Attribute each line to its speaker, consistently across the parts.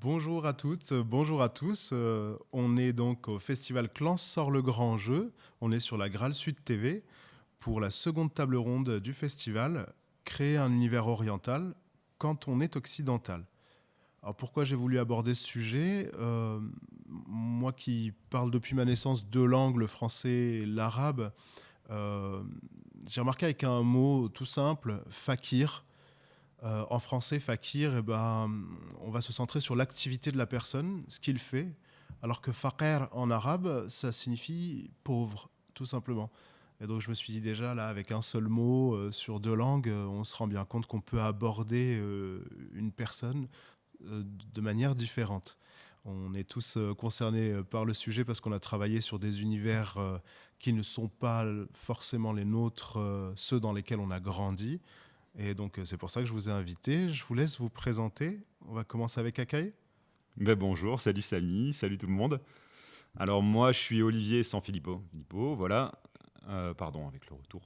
Speaker 1: Bonjour à toutes, bonjour à tous. On est donc au festival Clans sort le grand jeu. On est sur la Graal Sud TV pour la seconde table ronde du festival, créer un univers oriental quand on est occidental. Alors pourquoi j'ai voulu aborder ce sujet Moi qui parle depuis ma naissance deux langues, le français et l'arabe, euh, j'ai remarqué avec un mot tout simple, fakir. En français, fakir, eh ben, on va se centrer sur l'activité de la personne, ce qu'il fait, alors que faqir en arabe, ça signifie pauvre, tout simplement. Et donc je me suis dit déjà, là, avec un seul mot, sur deux langues, on se rend bien compte qu'on peut aborder une personne de manière différente. On est tous concernés par le sujet parce qu'on a travaillé sur des univers qui ne sont pas forcément les nôtres, ceux dans lesquels on a grandi. Et donc, c'est pour ça que je vous ai invité. Je vous laisse vous présenter. On va commencer avec Akai.
Speaker 2: Bonjour, salut Samy, salut tout le monde. Alors moi je suis Olivier Sanfilippo, voilà. Pardon avec le retour.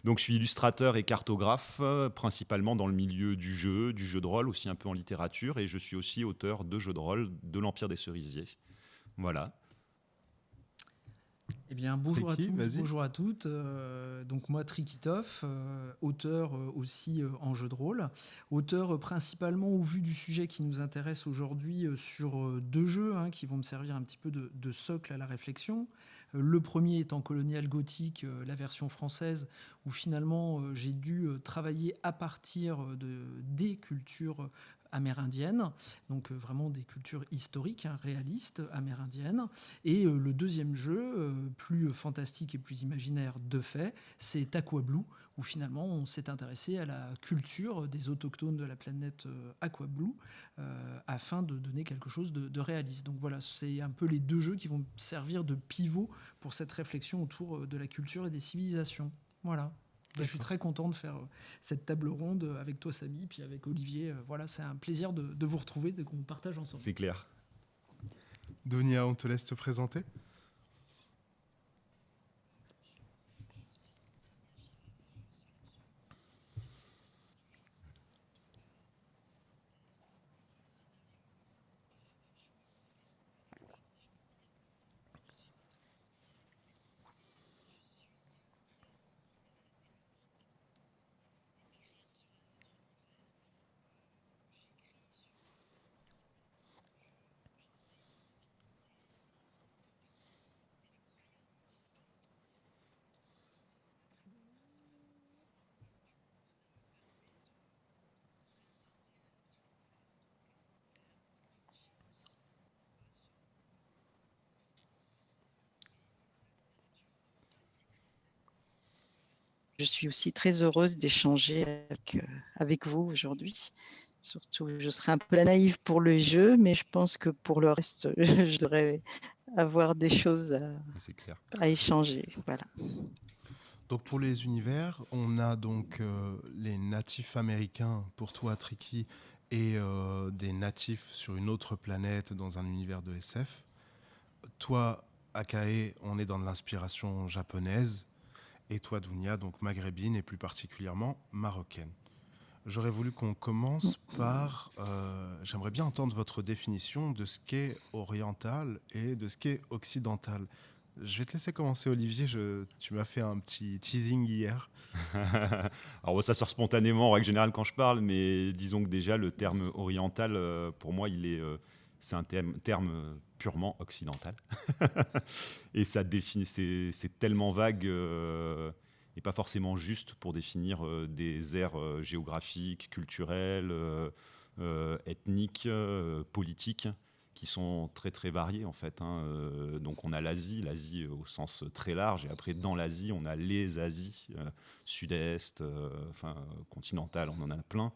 Speaker 2: Donc je suis illustrateur et cartographe, principalement dans le milieu du jeu de rôle, aussi un peu en littérature, et je suis aussi auteur de jeux de rôle de l'Empire des Cerisiers. Voilà.
Speaker 3: Eh bien, bonjour à
Speaker 1: Triki,
Speaker 3: tous,
Speaker 1: vas-y.
Speaker 3: bonjour à toutes. Donc moi, Trikitov, auteur aussi en jeu de rôle, auteur principalement au vu du sujet qui nous intéresse aujourd'hui sur deux jeux qui vont me servir un petit peu de socle à la réflexion. Le premier étant Colonial Gothic, la version française, où finalement j'ai dû travailler à partir des cultures amérindiennes, donc vraiment des cultures historiques, réalistes, amérindiennes. Et le deuxième jeu, plus fantastique et plus imaginaire de fait, c'est Aqua Blue, où finalement on s'est intéressé à la culture des autochtones de la planète Aqua Blue, afin de donner quelque chose de réaliste. Donc voilà, c'est un peu les deux jeux qui vont servir de pivot pour cette réflexion autour de la culture et des civilisations. Voilà. Et je suis
Speaker 1: D'accord.
Speaker 3: très content de faire cette table ronde avec toi, Samy, puis avec Olivier. Voilà, c'est un plaisir de vous retrouver et qu'on partage ensemble.
Speaker 2: C'est clair.
Speaker 1: Dunia, on te laisse te présenter.
Speaker 4: Je suis aussi très heureuse d'échanger avec vous aujourd'hui. Surtout, je serai un peu la naïve pour le jeu, mais je pense que pour le reste, je devrais avoir des choses
Speaker 2: C'est clair.
Speaker 4: à échanger. Voilà.
Speaker 1: Donc, pour les univers, on a donc les natifs américains, pour toi, Triki, et des natifs sur une autre planète dans un univers de SF. Toi, Akae, on est dans de l'inspiration japonaise. Et toi, Dunia, donc maghrébine et plus particulièrement marocaine. J'aurais voulu qu'on commence par... J'aimerais bien entendre votre définition de ce qu'est oriental et de ce qu'est occidental. Je vais te laisser commencer, Olivier. Tu m'as fait un petit teasing hier.
Speaker 2: Alors ça sort spontanément en règle générale quand je parle, mais disons que déjà le terme oriental, pour moi, c'est un terme purement occidental. Et ça définit, c'est tellement vague et pas forcément juste pour définir des aires géographiques, culturelles, ethniques, politiques, qui sont très très variées en fait. Donc on a l'Asie au sens très large, et après dans l'Asie on a les Asies, sud-est, continentale, on en a plein.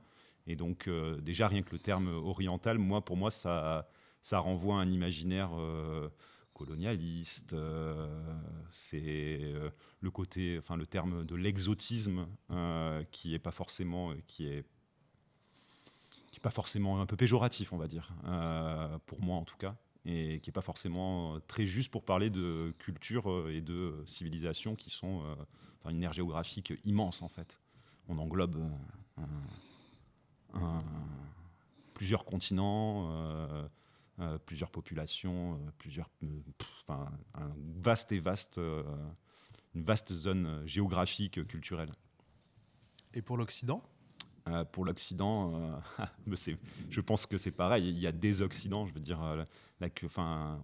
Speaker 2: Et donc déjà rien que le terme oriental, pour moi ça renvoie à un imaginaire colonialiste. C'est le côté, le terme de l'exotisme qui est pas forcément, qui est pas forcément un peu péjoratif, on va dire, pour moi en tout cas, et qui est pas forcément très juste pour parler de culture et de civilisation qui sont, une aire géographique immense en fait. On englobe un plusieurs continents, plusieurs populations, une vaste zone géographique, culturelle.
Speaker 1: Et pour l'Occident?
Speaker 2: Pour l'Occident, je pense que c'est pareil. Il y a des Occidents, je veux dire,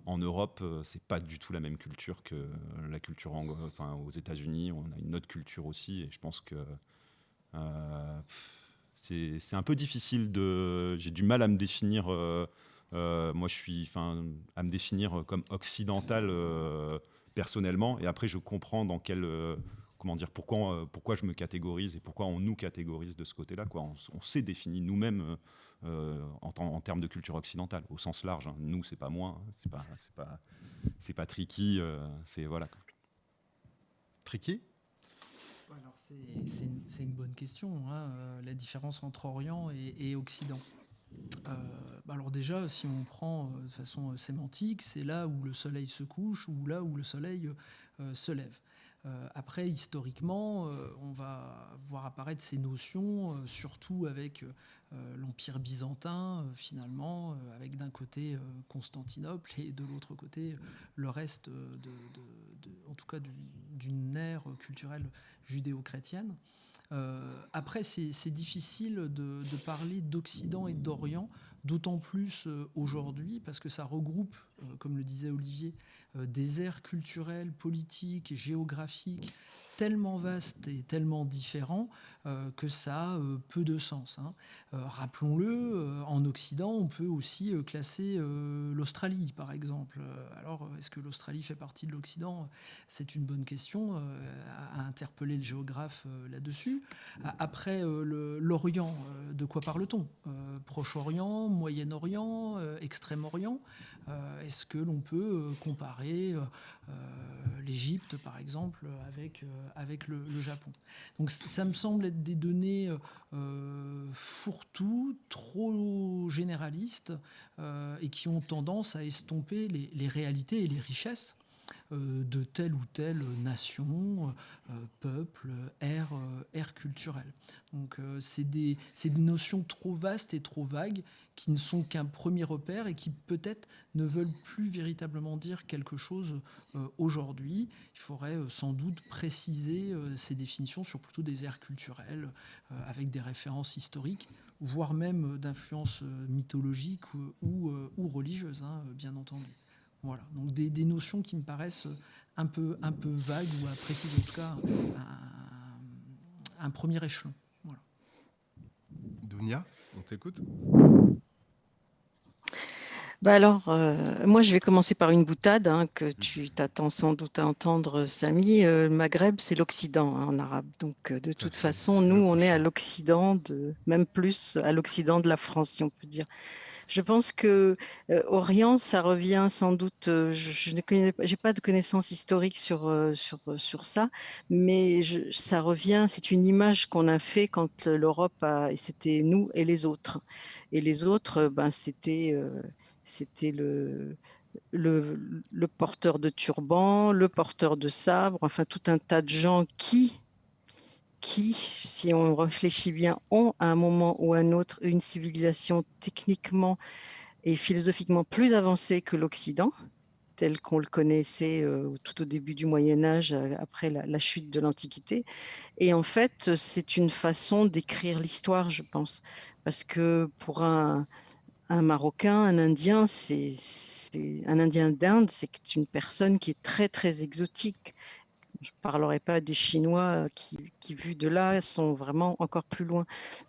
Speaker 2: en Europe, c'est pas du tout la même culture que la culture aux États-Unis. On a une autre culture aussi, et je pense que c'est un peu difficile j'ai du mal à me définir. Moi, à me définir comme occidental personnellement, et après, je comprends dans quel comment dire, pourquoi je me catégorise et pourquoi on nous catégorise de ce côté-là, quoi. On s'est défini nous-mêmes en termes de culture occidentale, au sens large, hein. Nous, c'est pas moi, hein. C'est pas Tricky, c'est voilà, quoi.
Speaker 1: Tricky?
Speaker 3: Alors c'est une bonne question, hein, la différence entre Orient et Occident. Alors déjà, si on prend de façon sémantique, c'est là où le soleil se couche ou là où le soleil se lève. Après, historiquement, on va voir apparaître ces notions, surtout avec l'Empire byzantin, finalement, avec d'un côté Constantinople et de l'autre côté le reste, en tout cas, d'une ère culturelle judéo-chrétienne. Après, c'est difficile de parler d'Occident et d'Orient, d'autant plus aujourd'hui, parce que ça regroupe, comme le disait Olivier, des aires culturelles, politiques et géographiques tellement vastes et tellement différents que ça a peu de sens, hein. Rappelons-le, en Occident, on peut aussi classer l'Australie, par exemple. Alors, est-ce que l'Australie fait partie de l'Occident? C'est une bonne question à interpeller le géographe là-dessus. Après, l'Orient, de quoi parle-t-on? Proche-Orient, Moyen-Orient, Extrême-Orient? Est-ce que l'on peut comparer l'Égypte, par exemple, avec le Japon? Donc ça me semble être des données fourre-tout, trop généralistes, et qui ont tendance à estomper les réalités et les richesses de telle ou telle nation, peuple, ère culturelle. Donc c'est des notions trop vastes et trop vagues qui ne sont qu'un premier repère et qui peut-être ne veulent plus véritablement dire quelque chose aujourd'hui. Il faudrait sans doute préciser ces définitions sur plutôt des aires culturelles avec des références historiques, voire même d'influences mythologiques ou religieuses, hein, bien entendu. Voilà, donc des notions qui me paraissent un peu vagues ou à préciser, en tout cas un premier échelon. Voilà.
Speaker 1: Dounia, on t'écoute?
Speaker 4: Alors, moi, je vais commencer par une boutade hein, que tu t'attends sans doute à entendre, Samy. Le Maghreb, c'est l'Occident hein, en arabe. Donc, de
Speaker 1: Tout à
Speaker 4: toute
Speaker 1: fait.
Speaker 4: façon, nous,
Speaker 1: Le
Speaker 4: on est à
Speaker 1: couchant.
Speaker 4: l'Occident, même plus à l'Occident de la France, si on peut dire. Je pense que Orient, ça revient sans doute. Je ne connais pas, j'ai pas de connaissances historiques sur ça, mais ça revient. C'est une image qu'on a fait quand l'Europe et c'était nous et les autres. Et les autres, c'était le porteur de turban, le porteur de sabre, enfin tout un tas de gens qui, si on réfléchit bien, ont à un moment ou à un autre une civilisation techniquement et philosophiquement plus avancée que l'Occident, tel qu'on le connaissait tout au début du Moyen Âge, après la chute de l'Antiquité. Et en fait, c'est une façon d'écrire l'histoire, je pense, parce que pour un Marocain, un Indien, un Indien d'Inde, c'est une personne qui est très, très exotique. Je ne parlerai pas des Chinois qui, vus de là, sont vraiment encore plus loin.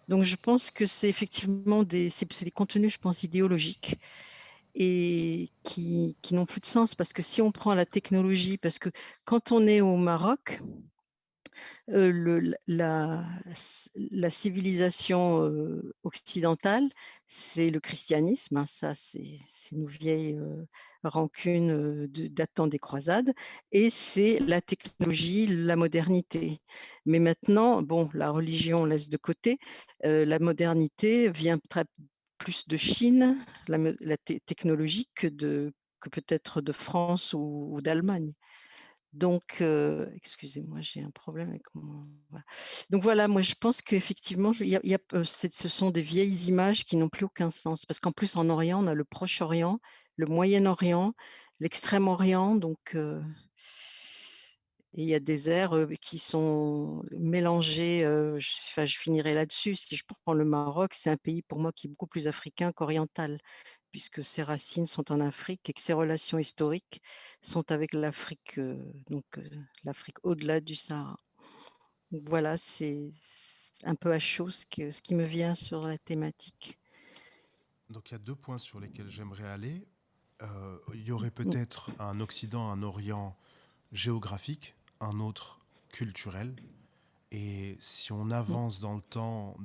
Speaker 4: Donc, je pense que c'est effectivement des contenus, je pense, idéologiques et qui n'ont plus de sens. Parce que si on prend la technologie, parce que quand on est au Maroc, la civilisation occidentale, c'est le christianisme, hein, ça c'est nos vieilles rancunes datant des croisades, et c'est la technologie, la modernité. Mais maintenant, bon, la religion on laisse de côté, la modernité vient plus de Chine, la technologie que peut-être de France ou d'Allemagne. Donc, excusez-moi, j'ai un problème avec mon... Voilà. Donc voilà, moi je pense qu'effectivement, ce sont des vieilles images qui n'ont plus aucun sens. Parce qu'en plus, en Orient, on a le Proche-Orient, le Moyen-Orient, l'Extrême-Orient. Donc, et il y a des aires qui sont mélangées. Je finirai là-dessus. Si je prends le Maroc, c'est un pays pour moi qui est beaucoup plus africain qu'oriental, puisque ses racines sont en Afrique et que ses relations historiques sont avec l'Afrique, l'Afrique au-delà du Sahara. Donc voilà, c'est un peu à chaud ce qui me vient sur la thématique.
Speaker 1: Donc il y a 2 points sur lesquels j'aimerais aller. Il y aurait peut-être un Occident, un Orient géographique, un autre culturel. Et si on avance dans le temps,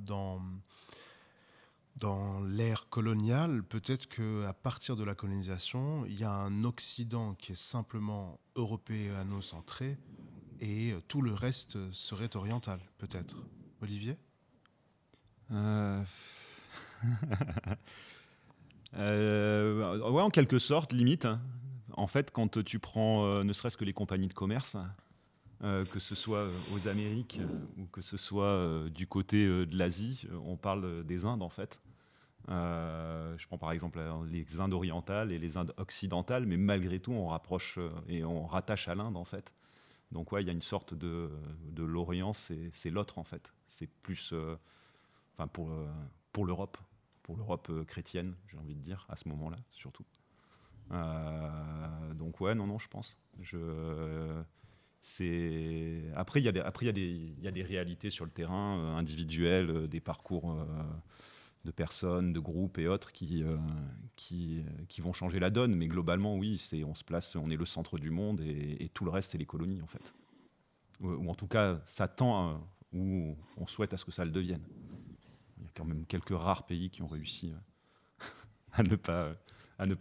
Speaker 1: dans l'ère coloniale, peut-être qu'à partir de la colonisation, il y a un Occident qui est simplement européano-centré et tout le reste serait oriental, peut-être. Olivier ?
Speaker 2: Euh, ouais, en quelque sorte, limite. En fait, quand tu prends ne serait-ce que les compagnies de commerce, que ce soit aux Amériques ou que ce soit du côté de l'Asie, on parle des Indes en fait. Je prends par exemple les Indes orientales et les Indes occidentales, mais malgré tout, on rapproche et on rattache à l'Inde en fait. Donc ouais, il y a une sorte de l'Orient, c'est l'autre en fait. C'est plus, enfin pour l'Europe, chrétienne, j'ai envie de dire à ce moment-là surtout. Donc ouais, non, je pense. Après, il y a des réalités sur le terrain individuelles, des parcours de personnes, de groupes et autres qui vont changer la donne. Mais globalement, oui, on se place, on est le centre du monde et tout le reste, c'est les colonies en fait. Ou en tout cas, ça tend ou on souhaite à ce que ça le devienne. Il y a quand même quelques rares pays qui ont réussi à ne pas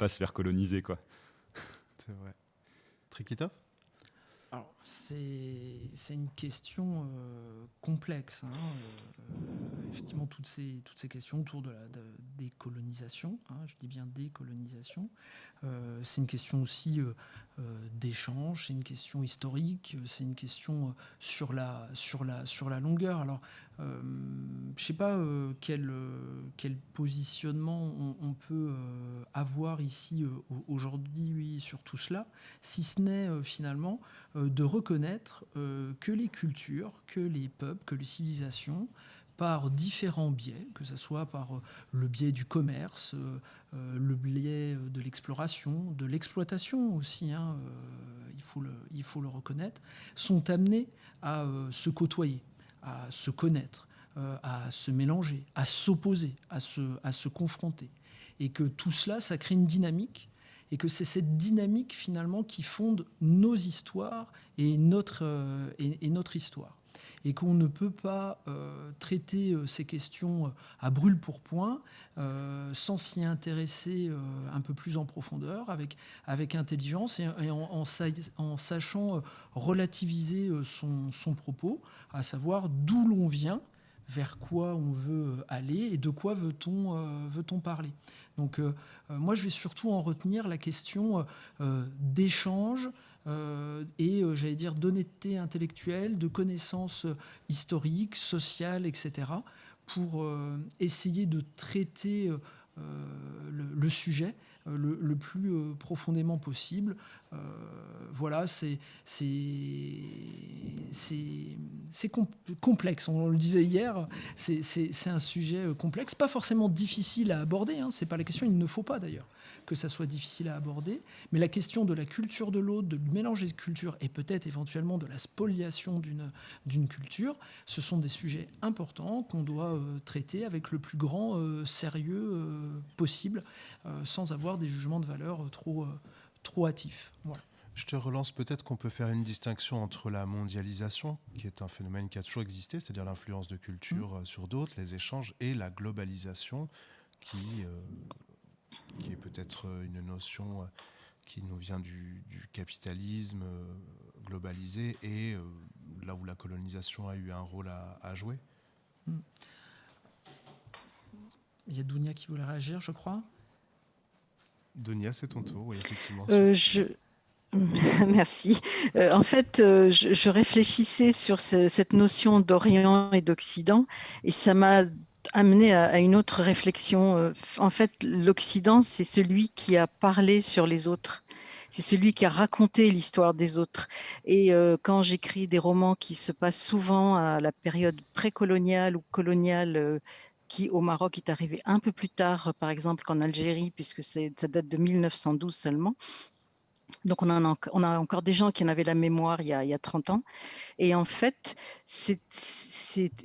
Speaker 2: se faire coloniser, quoi.
Speaker 1: C'est vrai. Trikitov ?
Speaker 3: Alors, c'est une question complexe, hein. Effectivement, toutes ces questions autour de la décolonisation, hein, je dis bien décolonisation, c'est une question aussi d'échange, c'est une question historique, c'est une question sur la longueur. Alors, je ne sais pas quel positionnement on peut avoir ici aujourd'hui sur tout cela, si ce n'est finalement de reconnaître que les cultures, que les peuples, que les civilisations, par différents biais, que ce soit par le biais du commerce, le biais de l'exploration, de l'exploitation aussi, hein, il faut le reconnaître, sont amenés à se côtoyer, à se connaître, à se mélanger, à s'opposer, à se confronter. Et que tout cela, ça crée une dynamique, et que c'est cette dynamique finalement qui fonde nos histoires et notre histoire. Et qu'on ne peut pas traiter ces questions à brûle-pourpoint sans s'y intéresser un peu plus en profondeur, avec intelligence et en sachant relativiser son propos, à savoir d'où l'on vient, vers quoi on veut aller et de quoi veut-on parler. Donc moi, je vais surtout en retenir la question d'échange et, j'allais dire, d'honnêteté intellectuelle, de connaissances historiques, sociales, etc., pour essayer de traiter le sujet le plus profondément possible. Voilà, c'est complexe. On le disait hier, c'est un sujet complexe, pas forcément difficile à aborder. Hein, c'est pas la question. Il ne faut pas d'ailleurs que ça soit difficile à aborder. Mais la question de la culture de l'autre, de mélanger de cultures et peut-être éventuellement de la spoliation d'une culture, ce sont des sujets importants qu'on doit traiter avec le plus grand sérieux possible, sans avoir des jugements de valeur trop hâtifs. Voilà.
Speaker 1: Je te relance, peut-être qu'on peut faire une distinction entre la mondialisation, qui est un phénomène qui a toujours existé, c'est-à-dire l'influence de culture sur d'autres, les échanges, et la globalisation, qui est peut-être une notion qui nous vient du capitalisme globalisé et là où la colonisation a eu un rôle à jouer.
Speaker 3: Il y a Dounia qui voulait réagir, je crois.
Speaker 1: Dounia, c'est ton tour, oui, effectivement.
Speaker 4: Merci. En fait, je réfléchissais sur cette notion d'Orient et d'Occident et ça m'a amené à une autre réflexion. En fait, l'Occident, c'est celui qui a parlé sur les autres. C'est celui qui a raconté l'histoire des autres. Et quand j'écris des romans qui se passent souvent à la période précoloniale ou coloniale, qui au Maroc est arrivé un peu plus tard, par exemple qu'en Algérie, puisque ça date de 1912 seulement. Donc, on a encore des gens qui en avaient la mémoire il y a 30 ans. Et en fait,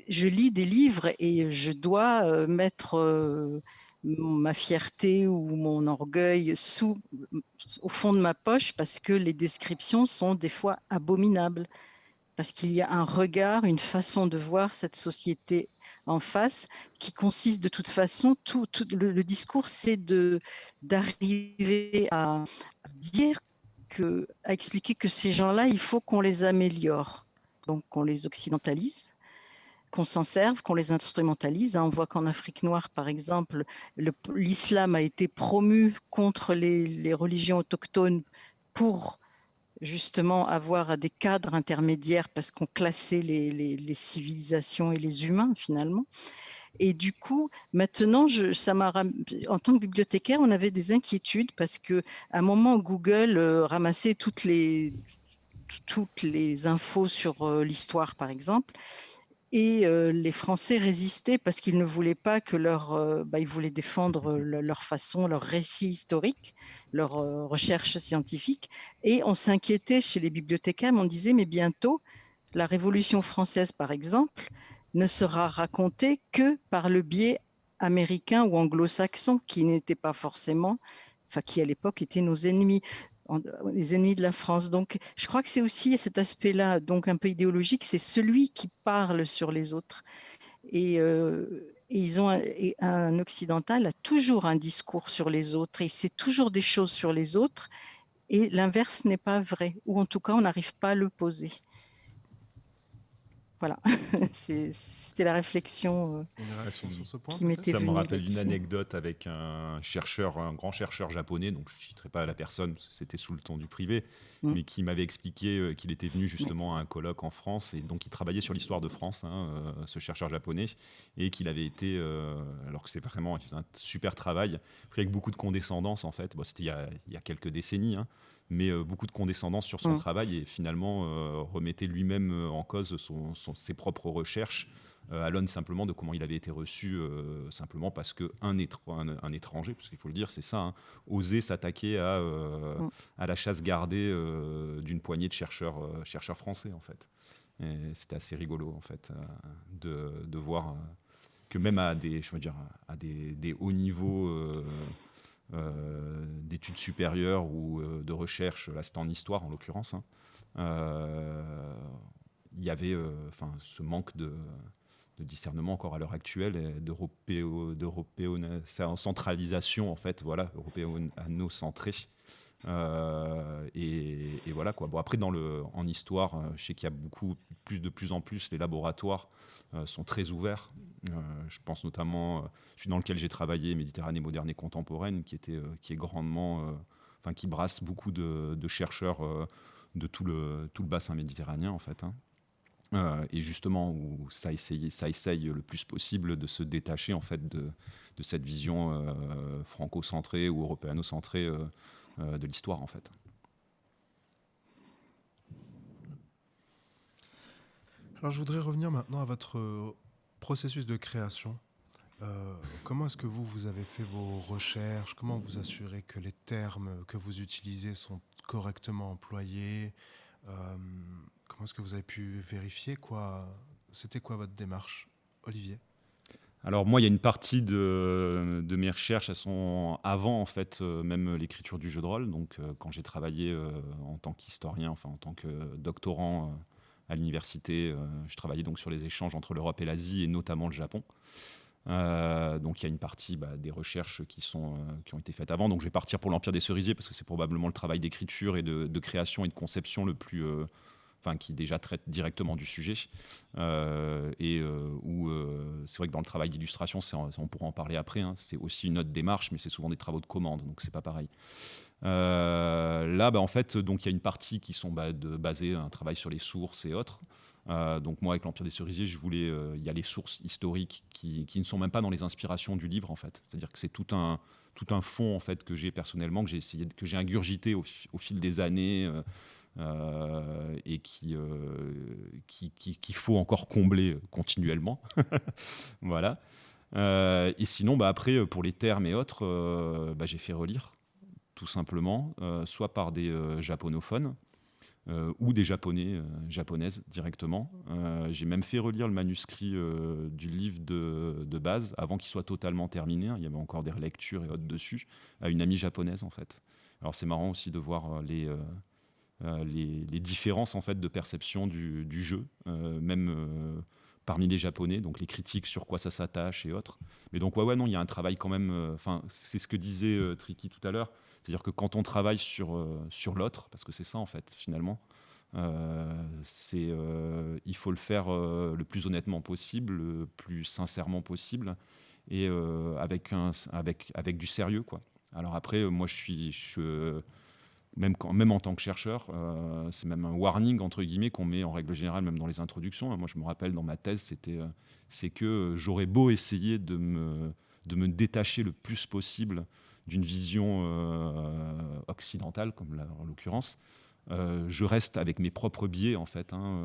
Speaker 4: je lis des livres et je dois mettre ma fierté ou mon orgueil au fond de ma poche parce que les descriptions sont des fois abominables. Parce qu'il y a un regard, une façon de voir cette société en face qui consiste de toute façon, le discours, c'est d'arriver à dire à expliquer que ces gens-là, il faut qu'on les améliore. Donc, qu'on les occidentalise, qu'on s'en serve, qu'on les instrumentalise. On voit qu'en Afrique noire, par exemple, l'islam a été promu contre les religions autochtones pour justement avoir des cadres intermédiaires parce qu'on classait les civilisations et les humains finalement. Et du coup, maintenant, en tant que bibliothécaire, on avait des inquiétudes parce qu'à un moment, Google ramassait toutes les infos sur l'histoire, par exemple. Et les Français résistaient parce qu'ils ne voulaient pas que ils voulaient défendre leur façon, leur récit historique, leur recherche scientifique. Et on s'inquiétait chez les bibliothécaires, mais on disait, mais bientôt, la Révolution française, par exemple, ne sera racontée que par le biais américain ou anglo-saxon, qui n'étaient pas forcément, qui à l'époque étaient nos ennemis. Les ennemis de la France. Donc, je crois que c'est aussi cet aspect-là, donc un peu idéologique, c'est celui qui parle sur les autres. Et un occidental a toujours un discours sur les autres et c'est toujours des choses sur les autres. Et l'inverse n'est pas vrai, ou en tout cas, on n'arrive pas à le poser. Voilà, c'était la réflexion
Speaker 1: Une réaction sur ce point,
Speaker 4: qui m'était
Speaker 2: Ça me
Speaker 4: venue
Speaker 2: rappelle une
Speaker 4: là-dessus.
Speaker 2: anecdote avec un grand chercheur japonais, donc je ne citerai pas la personne, parce que c'était sous le ton du privé,
Speaker 4: Mm.
Speaker 2: mais qui m'avait expliqué qu'il était venu justement à un colloque en France, et donc il travaillait sur l'histoire de France, ce chercheur japonais, et qu'il avait été, alors que c'est vraiment, il faisait un super travail, pris avec beaucoup de condescendance en fait, bon, c'était il y a quelques décennies, mais beaucoup de condescendance sur son travail, et finalement remettait lui-même en cause ses propres recherches, à l'aune simplement de comment il avait été reçu, simplement parce qu'un étranger, parce qu'il faut le dire, c'est ça, osait s'attaquer à la chasse gardée d'une poignée de chercheurs français, en fait. Et c'était assez rigolo, en fait, de voir que même à des hauts niveaux d'études supérieures ou de recherche, là c'était en histoire en l'occurrence, il y avait ce manque de discernement encore à l'heure actuelle, et centralisation en fait, voilà, européano-centré. Et voilà quoi. Bon, après, en histoire, je sais qu'il y a de plus en plus, les laboratoires sont très ouverts. Je pense notamment, celui dans lequel j'ai travaillé, Méditerranée moderne et contemporaine, qui est grandement, qui brasse beaucoup de chercheurs de tout le bassin méditerranéen en fait. Et justement où ça essaye le plus possible de se détacher en fait de cette vision franco-centrée ou européano-centrée de l'histoire en fait.
Speaker 1: Alors, je voudrais revenir maintenant à votre processus de création. Comment est-ce que vous avez fait vos recherches? Comment vous assurez que les termes que vous utilisez sont correctement employés? Comment est-ce que vous avez pu vérifier C'était quoi votre démarche, Olivier?
Speaker 2: Alors moi, il y a une partie de mes recherches, elles sont avant en fait même l'écriture du jeu de rôle. Donc quand j'ai travaillé en tant qu'historien, enfin en tant que doctorant à l'université, je travaillais donc sur les échanges entre l'Europe et l'Asie et notamment le Japon. Donc il y a une partie des recherches qui ont été faites avant. Donc je vais partir pour l'Empire des Cerisiers parce que c'est probablement le travail d'écriture et de création et de conception le plus, qui déjà traite directement du sujet. Où c'est vrai que dans le travail d'illustration, on pourra en parler après, c'est aussi une autre démarche, mais c'est souvent des travaux de commande, donc c'est pas pareil. Là, en fait, donc il y a une partie qui sont basées un travail sur les sources et autres. Donc moi, avec l'Empire des Cerisiers, je voulais, il y a les sources historiques qui ne sont même pas dans les inspirations du livre, en fait. C'est-à-dire que c'est tout un fond, en fait, que j'ai personnellement, que j'ai ingurgité au fil des années, et qu'il faut encore combler continuellement. Voilà. Et sinon, après, pour les termes et autres, j'ai fait relire, tout simplement, soit par des japonophones, ou des japonaises directement. J'ai même fait relire le manuscrit du livre de base avant qu'il soit totalement terminé. Il y avait encore des relectures et autres dessus, à une amie japonaise, en fait. Alors c'est marrant aussi de voir les différences, en fait, de perception du jeu, même parmi les Japonais, donc les critiques sur quoi ça s'attache et autres. Mais donc ouais, non, il y a un travail quand même. Enfin, c'est ce que disait Tricky tout à l'heure, c'est-à-dire que quand on travaille sur l'autre, parce que c'est ça en fait finalement, il faut le faire le plus honnêtement possible, le plus sincèrement possible, et avec du sérieux, quoi. Alors après, moi même en tant que chercheur, c'est même un warning entre guillemets qu'on met en règle générale, même dans les introductions. Moi, je me rappelle dans ma thèse, c'est que j'aurais beau essayer de me détacher le plus possible d'une vision occidentale, comme là, en l'occurrence. Je reste avec mes propres biais, en fait, hein.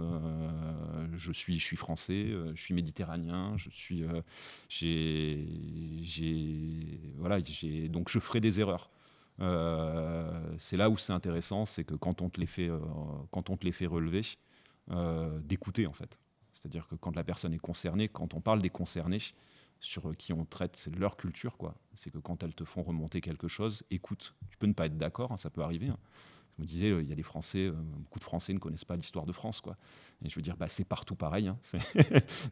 Speaker 2: Je suis français, je suis méditerranéen, donc je ferai des erreurs. C'est là où c'est intéressant, c'est que quand on te les fait relever, d'écouter, en fait. C'est-à-dire que quand la personne est concernée, quand on parle des concernés sur qui on traite, c'est leur culture, quoi. C'est que quand elles te font remonter quelque chose, écoute. Tu peux ne pas être d'accord, hein, ça peut arriver, hein. Je me disais, il y a des Français, beaucoup de Français ne connaissent pas l'histoire de France, quoi. Et je veux dire, c'est partout pareil, hein. C'est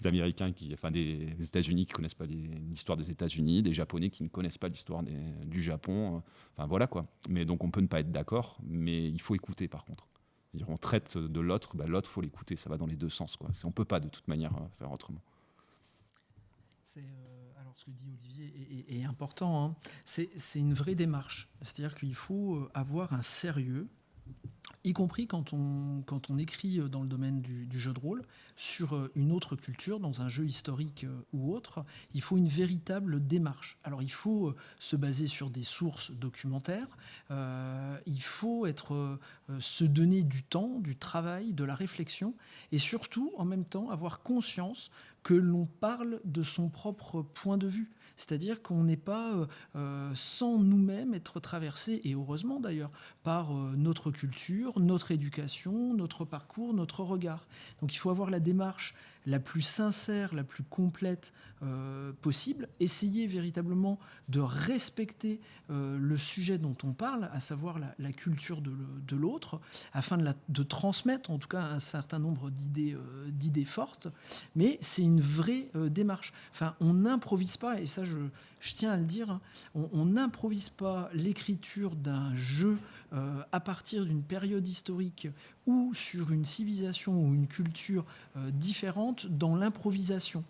Speaker 2: des Américains des États-Unis qui connaissent pas l'histoire des États-Unis, des Japonais qui ne connaissent pas l'histoire du Japon. Enfin voilà, quoi. Mais donc on peut ne pas être d'accord, mais il faut écouter, par contre. C'est-à-dire, on traite de l'autre, l'autre faut l'écouter. Ça va dans les deux sens, quoi. On peut pas de toute manière faire autrement.
Speaker 3: Alors ce que dit Olivier est important, hein. C'est une vraie démarche. C'est-à-dire qu'il faut avoir un sérieux, y compris quand on écrit dans le domaine du jeu de rôle, sur une autre culture, dans un jeu historique ou autre. Il faut une véritable démarche. Alors il faut se baser sur des sources documentaires, il faut se donner du temps, du travail, de la réflexion, et surtout, en même temps, avoir conscience que l'on parle de son propre point de vue. C'est-à-dire qu'on n'est pas sans nous-mêmes être traversé, et heureusement d'ailleurs, par notre culture, notre éducation, notre parcours, notre regard. Donc il faut avoir la démarche la plus sincère, la plus complète possible, essayer véritablement de respecter le sujet dont on parle, à savoir la culture de l'autre, afin de transmettre en tout cas un certain nombre d'idées fortes. Mais c'est une vraie démarche. Enfin, on n'improvise pas, et ça je tiens à le dire, hein, on n'improvise pas l'écriture d'un jeu à partir d'une période historique ou sur une civilisation ou une culture différente dans l'improvisation.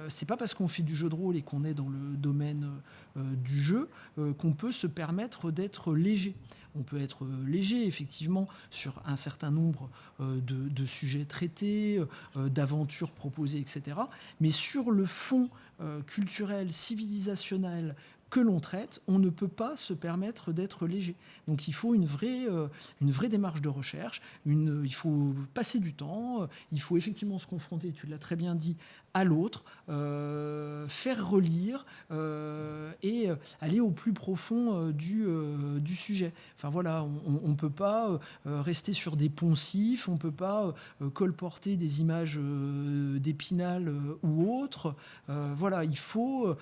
Speaker 3: C'est pas parce qu'on fait du jeu de rôle et qu'on est dans le domaine du jeu qu'on peut se permettre d'être léger. On peut être léger, effectivement, sur un certain nombre de sujets traités, d'aventures proposées, etc. Mais sur le fond culturel, civilisationnel que l'on traite, on ne peut pas se permettre d'être léger. Donc il faut une vraie démarche de recherche, il faut passer du temps, il faut effectivement se confronter, tu l'as très bien dit, à l'autre, faire relire et aller au plus profond du sujet. Enfin voilà, on ne peut pas rester sur des poncifs, on ne peut pas colporter des images d'Épinal ou autres. Voilà, il faut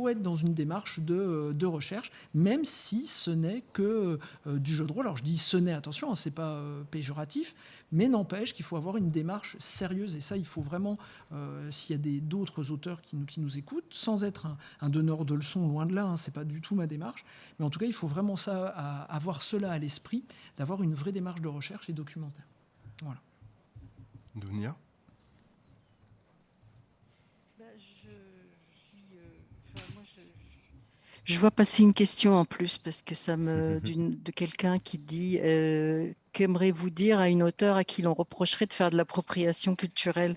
Speaker 3: être dans une démarche de recherche, même si ce n'est que du jeu de rôle. Alors je dis ce n'est, attention, hein, c'est pas péjoratif, mais n'empêche qu'il faut avoir une démarche sérieuse, et ça il faut vraiment, s'il y a d'autres auteurs qui nous écoutent, sans être un donneur de leçons, loin de là, hein, c'est pas du tout ma démarche, mais en tout cas il faut vraiment avoir cela à l'esprit, d'avoir une vraie démarche de recherche et documentaire. Voilà.
Speaker 1: Dounia.
Speaker 4: Je vois passer une question en plus parce que de quelqu'un qui dit qu'aimerez-vous dire à une auteure à qui l'on reprocherait de faire de l'appropriation culturelle?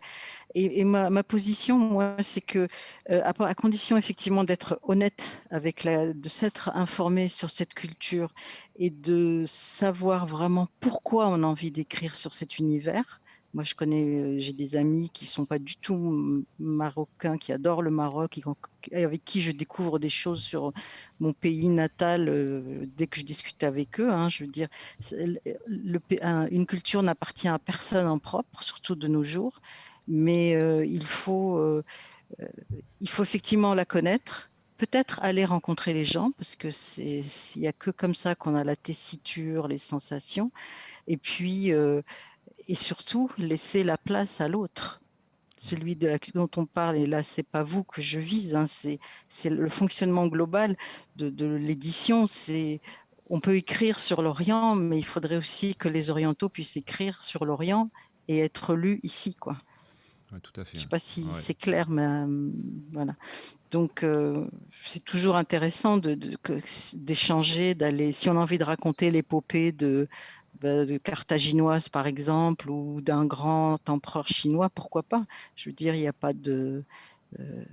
Speaker 4: Et ma position, moi, c'est que à condition effectivement d'être honnête de s'être informé sur cette culture et de savoir vraiment pourquoi on a envie d'écrire sur cet univers. Moi, j'ai des amis qui sont pas du tout marocains, qui adorent le Maroc, avec qui je découvre des choses sur mon pays natal dès que je discute avec eux. Hein. Je veux dire, une culture n'appartient à personne en propre, surtout de nos jours, mais il faut effectivement la connaître. Peut-être aller rencontrer les gens, parce que il n'y a que comme ça qu'on a la tessiture, les sensations. Et puis, et surtout, laisser la place à l'autre. Celui dont on parle, et là, c'est pas vous que je vise, hein, c'est le fonctionnement global de l'édition. On peut écrire sur l'Orient, mais il faudrait aussi que les Orientaux puissent écrire sur l'Orient et être lus ici, quoi.
Speaker 2: Ouais, tout à fait.
Speaker 4: Je ne sais pas si
Speaker 2: Ouais.
Speaker 4: c'est clair, mais voilà. Donc, c'est toujours intéressant d'échanger, d'aller. Si on a envie de raconter l'épopée de carthaginoise, par exemple, ou d'un grand empereur chinois, pourquoi pas? Je veux dire, il n'y a pas de.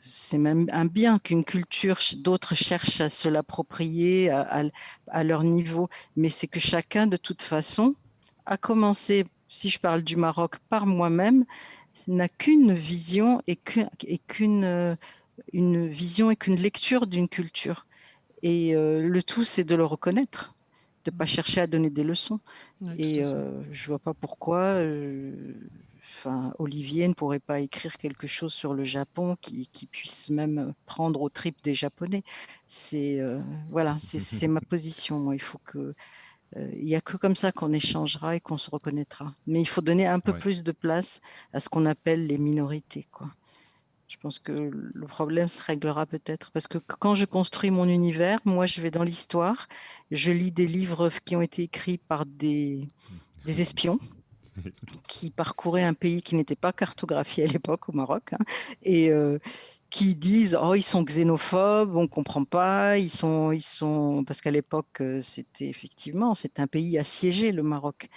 Speaker 4: C'est même un bien qu'une culture, d'autres cherchent à se l'approprier à leur niveau, mais c'est que chacun, de toute façon, a commencé, si je parle du Maroc, par moi-même, n'a qu'une vision et une vision et qu'une lecture d'une culture. Et le tout, c'est de le reconnaître, de ne pas chercher à donner des leçons.
Speaker 3: Ouais, tout
Speaker 4: Et
Speaker 3: à fait.
Speaker 4: je ne vois pas pourquoi Olivier ne pourrait pas écrire quelque chose sur le Japon qui puisse même prendre aux tripes des Japonais. Voilà, c'est ma position. Moi. Il faut que il n'y a que comme ça qu'on échangera et qu'on se reconnaîtra. Mais il faut donner un peu
Speaker 2: Ouais.
Speaker 4: plus de place à ce qu'on appelle les minorités, quoi. Je pense que le problème se réglera peut-être parce que quand je construis mon univers, moi, je vais dans l'histoire, je lis des livres qui ont été écrits par des espions qui parcouraient un pays qui n'était pas cartographié à l'époque au Maroc, hein, et qui disent oh ils sont xénophobes, on comprend pas, parce qu'à l'époque c'était un pays assiégé le Maroc.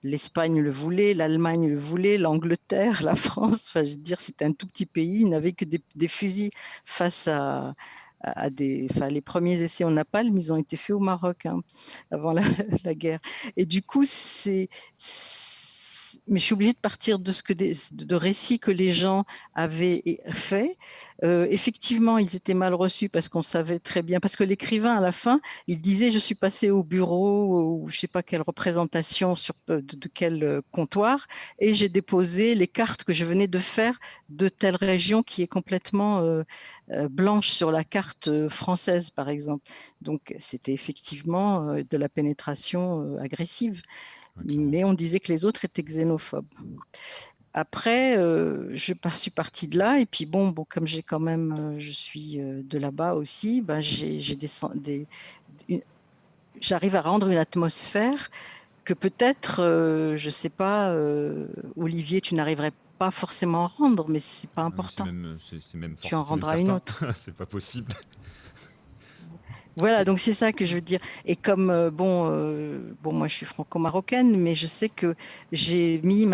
Speaker 4: L'Espagne le voulait, l'Allemagne le voulait, l'Angleterre, la France. Enfin, je veux dire, c'était un tout petit pays. Il n'avait que des fusils face les premiers essais en napalm, ils ont été faits au Maroc hein, avant la guerre. Et du coup, mais je suis obligée de partir de récits que les gens avaient fait. Effectivement, ils étaient mal reçus parce qu'on savait très bien, parce que l'écrivain à la fin, il disait je suis passé au bureau ou je ne sais pas quelle représentation de quel comptoir et j'ai déposé les cartes que je venais de faire de telle région qui est complètement blanche sur la carte française par exemple. Donc c'était effectivement de la pénétration agressive,
Speaker 2: Ouais, clairement.
Speaker 4: mais on disait que les autres étaient xénophobes. Après, je suis partie de là et puis bon comme j'ai quand même, je suis de là-bas aussi, ben j'arrive à rendre une atmosphère que peut-être, je ne sais pas, Olivier, tu n'arriverais pas forcément à rendre, mais ce n'est pas
Speaker 2: Ah, mais
Speaker 4: important.
Speaker 2: c'est même
Speaker 4: Tu en
Speaker 2: c'est même
Speaker 4: rendras une
Speaker 2: certain.
Speaker 4: autre.
Speaker 2: C'est pas possible.
Speaker 4: Voilà,
Speaker 2: C'est
Speaker 4: donc c'est ça que je veux dire. Et comme, moi je suis franco-marocaine, mais je sais que j'ai mis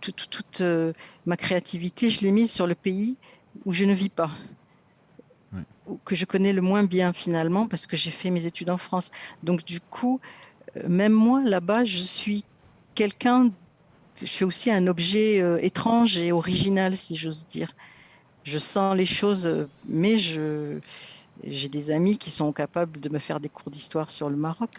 Speaker 4: toute ma créativité, je l'ai mise sur le pays où je ne vis pas,
Speaker 2: ouais.
Speaker 4: ou que je connais le moins bien finalement, parce que j'ai fait mes études en France. Donc du coup, même moi là-bas, je suis quelqu'un, je suis aussi un objet étrange et original, si j'ose dire. Je sens les choses, mais j'ai des amis qui sont capables de me faire des cours d'histoire sur le Maroc.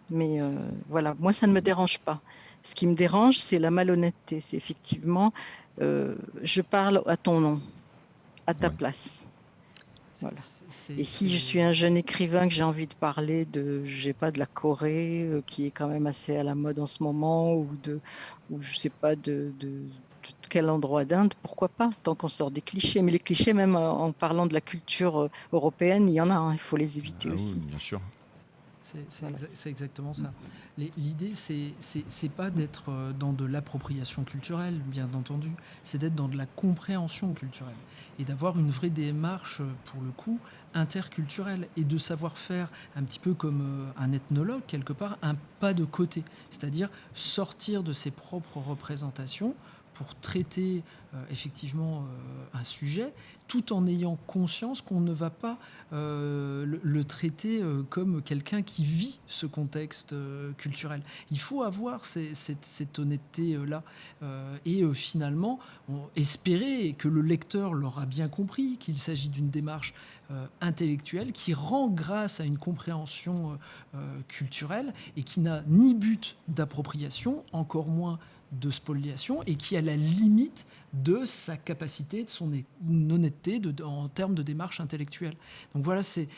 Speaker 4: Mais voilà, moi, ça ne me dérange pas. Ce qui me dérange, c'est la malhonnêteté. C'est effectivement, je parle à ton nom, à ta
Speaker 2: Ouais.
Speaker 4: place. Voilà. Et si je suis
Speaker 3: C'est-
Speaker 4: un jeune écrivain que j'ai envie de parler je sais pas, de la Corée, qui est quand même assez à la mode en ce moment, ou je sais pas, de quel endroit d'Inde, pourquoi pas, tant qu'on sort des clichés. Mais les clichés, même en parlant de la culture européenne, il y en a, hein, il faut les éviter
Speaker 2: Ah oui,
Speaker 4: aussi.
Speaker 2: bien sûr.
Speaker 3: C'est exactement ça. L'idée, c'est pas d'être dans de l'appropriation culturelle, bien entendu, c'est d'être dans de la compréhension culturelle et d'avoir une vraie démarche, pour le coup, interculturelle et de savoir faire un petit peu comme un ethnologue, quelque part, un pas de côté, c'est-à-dire sortir de ses propres représentations pour traiter effectivement un sujet, tout en ayant conscience qu'on ne va pas le traiter comme quelqu'un qui vit ce contexte culturel. Il faut avoir cette honnêteté-là et finalement espérer que le lecteur l'aura bien compris, qu'il s'agit d'une démarche intellectuelle qui rend grâce à une compréhension culturelle et qui n'a ni but d'appropriation, encore moins de spoliation, et qui a la limite de sa capacité, de son honnêteté en termes de démarche intellectuelle. Donc voilà, cette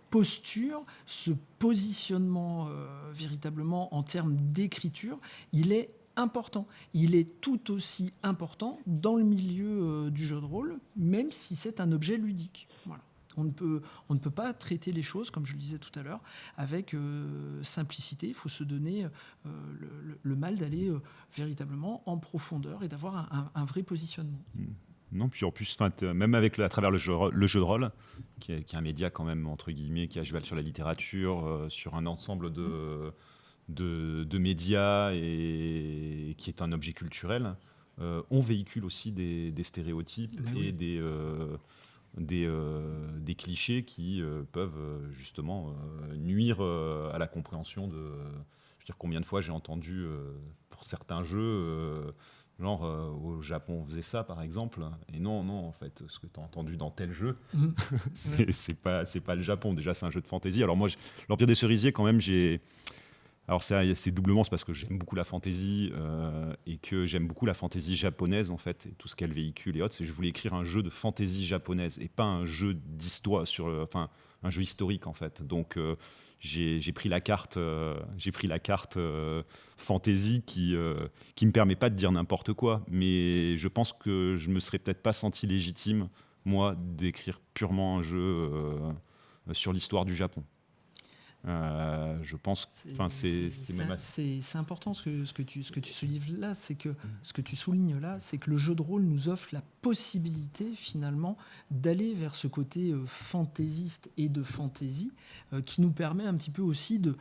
Speaker 3: posture, ce positionnement véritablement en termes d'écriture, il est important. Il est tout aussi important dans le milieu du jeu de rôle, même si c'est un objet ludique. Voilà. On ne peut pas traiter les choses, comme je le disais tout à l'heure, avec simplicité. Il faut se donner le mal d'aller véritablement en profondeur et d'avoir un vrai positionnement.
Speaker 2: Non, puis en plus, même à travers le jeu de rôle, qui est un média quand même, entre guillemets, qui a cheval sur la littérature, sur un ensemble de médias et qui est un objet culturel, on véhicule aussi des stéréotypes et des clichés qui peuvent justement nuire à la compréhension de... Je veux dire, combien de fois j'ai entendu pour certains jeux, genre au Japon on faisait ça par exemple, et non, en fait, ce que tu as entendu dans tel jeu, c'est pas le Japon. Déjà, c'est un jeu de fantasy. Alors moi, l'Empire des Cerisiers, quand même, alors c'est doublement, c'est parce que j'aime beaucoup la fantasy et que j'aime beaucoup la fantasy japonaise en fait, et tout ce qu'elle véhicule et autres. Je voulais écrire un jeu de fantasy japonaise et pas un jeu d'histoire un jeu historique en fait. Donc j'ai pris la carte, fantasy qui me permet pas de dire n'importe quoi, mais je pense que je me serais peut-être pas senti légitime moi d'écrire purement un jeu sur l'histoire du Japon. Je pense
Speaker 3: c'est important ce que tu soulignes là, c'est que c'est que le jeu de rôle nous offre la possibilité finalement d'aller vers ce côté fantaisiste et de fantaisie qui nous permet un petit peu aussi de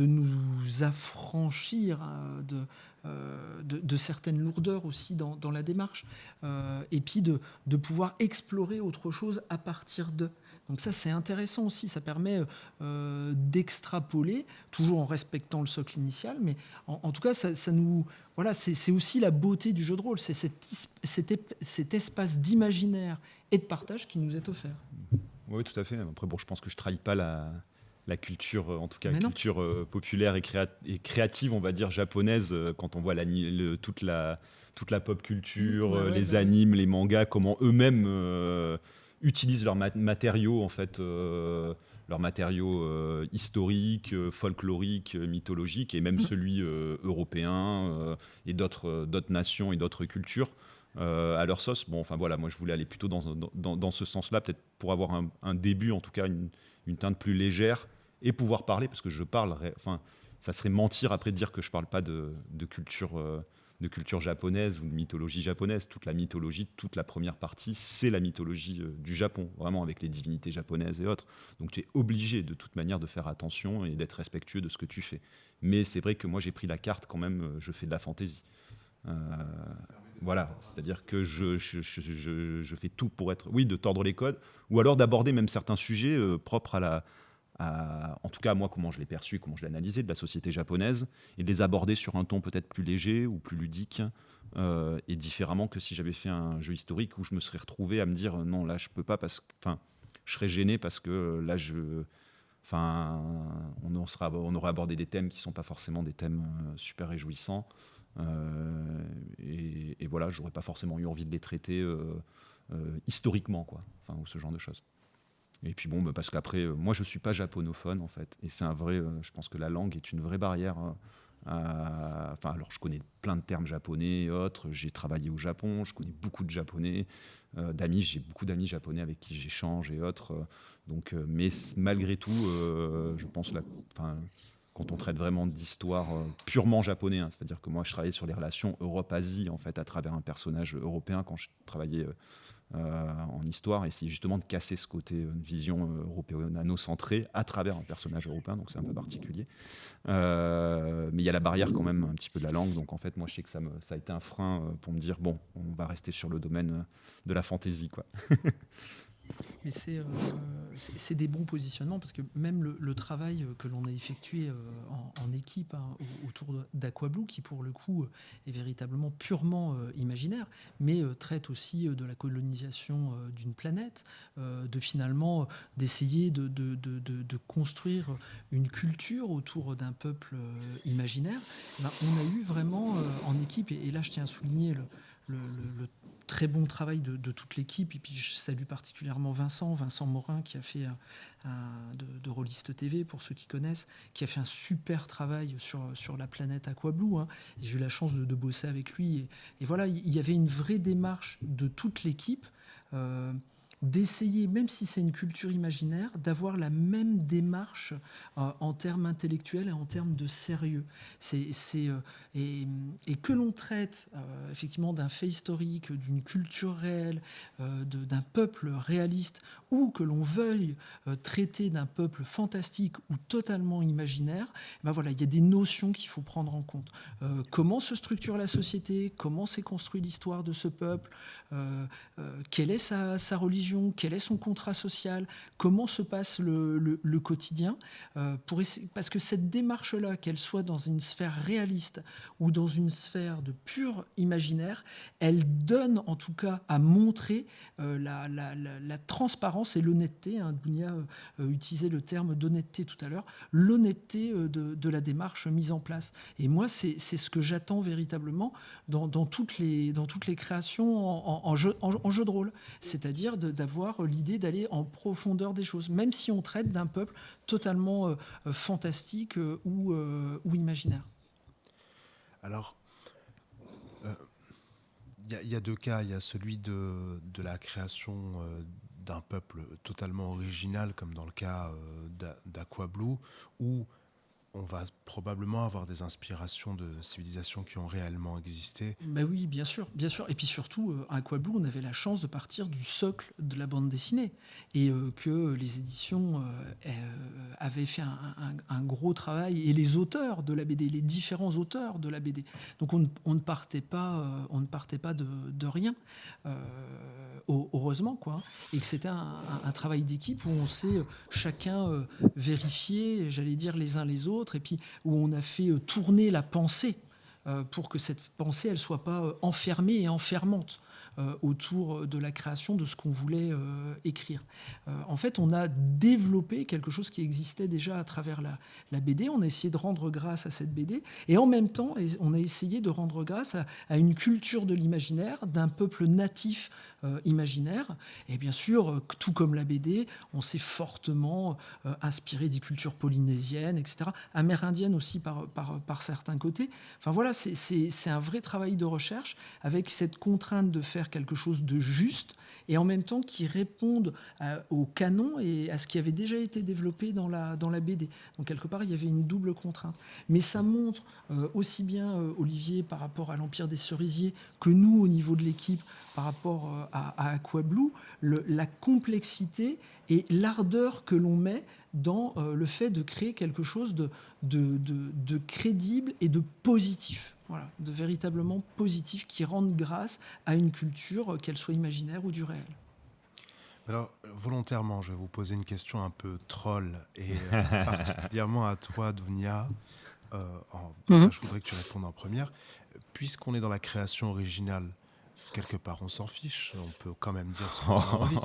Speaker 3: nous affranchir de certaines lourdeurs aussi dans la démarche et puis de pouvoir explorer autre chose à partir de. Donc ça, c'est intéressant aussi. Ça permet d'extrapoler, toujours en respectant le socle initial. Mais en tout cas, ça nous... Voilà, c'est aussi la beauté du jeu de rôle. C'est cet espace d'imaginaire et de partage qui nous est offert.
Speaker 2: Oui, tout à fait. Après, bon, je pense que je ne trahis pas la culture, en tout cas la culture populaire et créative, on va dire, japonaise, quand on voit toute la pop culture, les animes, les mangas, comment eux-mêmes... utilisent leurs matériaux en fait, leurs matériaux historiques, folkloriques, mythologiques, et même celui européen et d'autres nations et d'autres cultures à leur sauce. Bon, enfin voilà, moi je voulais aller plutôt dans ce sens-là, peut-être pour avoir un début, en tout cas une teinte plus légère, et pouvoir parler, parce que je parle, enfin, ça serait mentir après de dire que je parle pas de culture japonaise ou de mythologie japonaise. Toute la mythologie, toute la première partie, c'est la mythologie du Japon, vraiment avec les divinités japonaises et autres. Donc tu es obligé de toute manière de faire attention et d'être respectueux de ce que tu fais. Mais c'est vrai que moi j'ai pris la carte quand même, je fais de la fantaisie. Voilà, c'est-à-dire que je fais tout pour être, oui, de tordre les codes, ou alors d'aborder même certains sujets propres en tout cas moi comment je l'ai perçu, comment je l'ai analysé de la société japonaise, et de les aborder sur un ton peut-être plus léger ou plus ludique et différemment que si j'avais fait un jeu historique où je me serais retrouvé à me dire non là je peux pas parce que je serais gêné parce que là on aurait abordé des thèmes qui sont pas forcément des thèmes super réjouissants et voilà, j'aurais pas forcément eu envie de les traiter historiquement quoi, ou ce genre de choses. Et puis bon, parce qu'après, moi je suis pas japonophone en fait, et c'est un vrai, je pense que la langue est une vraie barrière Alors, je connais plein de termes japonais et autres. J'ai travaillé au Japon, je connais beaucoup de japonais, d'amis. J'ai beaucoup d'amis japonais avec qui j'échange et autres. Mais malgré tout, je pense quand on traite vraiment d'histoire purement japonais, hein, c'est-à-dire que moi, je travaillais sur les relations Europe-Asie en fait à travers un personnage européen quand je travaillais en histoire, et c'est justement de casser ce côté vision européano-centrée à travers un personnage européen, donc c'est un peu particulier. Mais il y a la barrière quand même un petit peu de la langue, donc en fait moi je sais que ça a été un frein pour me dire bon, on va rester sur le domaine de la fantaisie, quoi.
Speaker 3: Mais c'est des bons positionnements parce que même le travail que l'on a effectué en équipe hein, autour d'Aquablue, qui pour le coup est véritablement purement imaginaire, mais traite aussi de la colonisation d'une planète, de finalement d'essayer de construire une culture autour d'un peuple imaginaire. Ben, on a eu vraiment en équipe, et là je tiens à souligner le très bon travail de toute l'équipe. Et puis je salue particulièrement Vincent Morin, qui a fait de Rôliste TV, pour ceux qui connaissent, qui a fait un super travail sur la planète Aquablue. Hein. Et j'ai eu la chance de bosser avec lui. Et voilà, il y avait une vraie démarche de toute l'équipe. D'essayer, même si c'est une culture imaginaire, d'avoir la même démarche en termes intellectuels et en termes de sérieux. Et que l'on traite effectivement d'un fait historique, d'une culture réelle, d'un peuple réaliste, ou que l'on veuille traiter d'un peuple fantastique ou totalement imaginaire, ben voilà, il y a des notions qu'il faut prendre en compte. Comment se structure la société, comment s'est construite l'histoire de ce peuple, quelle est sa religion, quel est son contrat social, comment se passe le quotidien, parce que cette démarche-là, qu'elle soit dans une sphère réaliste ou dans une sphère de pur imaginaire, elle donne en tout cas à montrer la transparence et l'honnêteté. Hein, Dounia utilisait le terme d'honnêteté tout à l'heure, l'honnêteté de la démarche mise en place. Et moi, c'est ce que j'attends véritablement dans toutes les créations en jeu de rôle, c'est-à-dire d'avoir l'idée d'aller en profondeur des choses, même si on traite d'un peuple totalement fantastique ou imaginaire.
Speaker 1: Alors, il y a deux cas. Il y a celui de la création d'un peuple totalement original, comme dans le cas d'Aquablue, où on va probablement avoir des inspirations de civilisations qui ont réellement existé.
Speaker 3: Ben oui, bien sûr, bien sûr. Et puis surtout, à Aquablue, on avait la chance de partir du socle de la bande dessinée et que les éditions avaient fait un gros travail, et les auteurs de la BD, les différents auteurs de la BD. Donc on ne partait pas de rien, heureusement, quoi. Et que c'était un travail d'équipe où on s'est chacun vérifié, j'allais dire, les uns les autres, et puis où on a fait tourner la pensée pour que cette pensée elle soit pas enfermée et enfermante autour de la création de ce qu'on voulait écrire. En fait, on a développé quelque chose qui existait déjà à travers la BD. On a essayé de rendre grâce à cette BD, et en même temps, on a essayé de rendre grâce à une culture de l'imaginaire, d'un peuple natif imaginaire. Et bien sûr, tout comme la BD, on s'est fortement inspiré des cultures polynésiennes, etc., amérindiennes aussi par certains côtés. Enfin voilà, c'est un vrai travail de recherche avec cette contrainte de faire quelque chose de juste et en même temps qui réponde au canon et à ce qui avait déjà été développé dans la BD. Donc quelque part, il y avait une double contrainte. Mais ça montre aussi bien, Olivier, par rapport à l'Empire des Cerisiers, que nous, au niveau de l'équipe, par rapport à Aquablue, la complexité et l'ardeur que l'on met dans le fait de créer quelque chose de crédible et de positif. Voilà, de véritablement positif, qui rende grâce à une culture, qu'elle soit imaginaire ou du réel.
Speaker 1: Alors, volontairement, je vais vous poser une question un peu troll, et particulièrement à toi, Dounia. Je voudrais que tu répondes en première. Puisqu'on est dans la création originale, quelque part, on s'en fiche. On peut quand même dire ce qu'on a envie.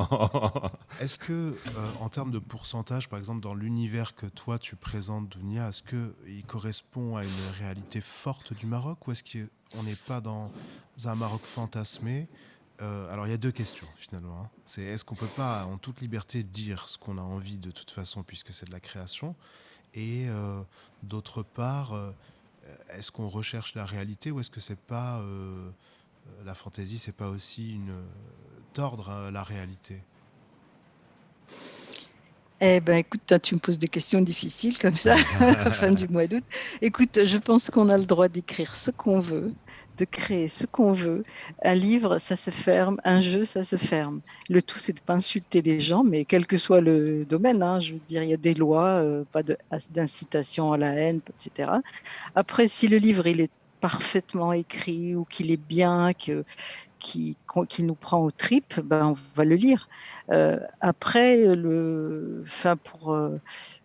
Speaker 1: Est-ce que, en termes de pourcentage, par exemple, dans l'univers que toi tu présentes, Dounia, est-ce qu'il correspond à une réalité forte du Maroc, ou est-ce qu'on n'est pas dans un Maroc fantasmé? Alors, il y a deux questions, finalement. Hein. C'est, est-ce qu'on peut pas, en toute liberté, dire ce qu'on a envie de toute façon, puisque c'est de la création? Et d'autre part, est-ce qu'on recherche la réalité ou est-ce que c'est pas la fantaisie, c'est pas aussi tordre la réalité?
Speaker 4: Eh ben, écoute, toi, tu me poses des questions difficiles comme ça, à la fin du mois d'août. Écoute, je pense qu'on a le droit d'écrire ce qu'on veut, de créer ce qu'on veut. Un livre, ça se ferme. Un jeu, ça se ferme. Le tout, c'est de ne pas insulter les gens, mais quel que soit le domaine, hein, je veux dire, il y a des lois, pas d'incitation à la haine, etc. Après, si le livre, il est parfaitement écrit ou qu'il est bien, qui nous prend aux tripes, ben, on va le lire. Après,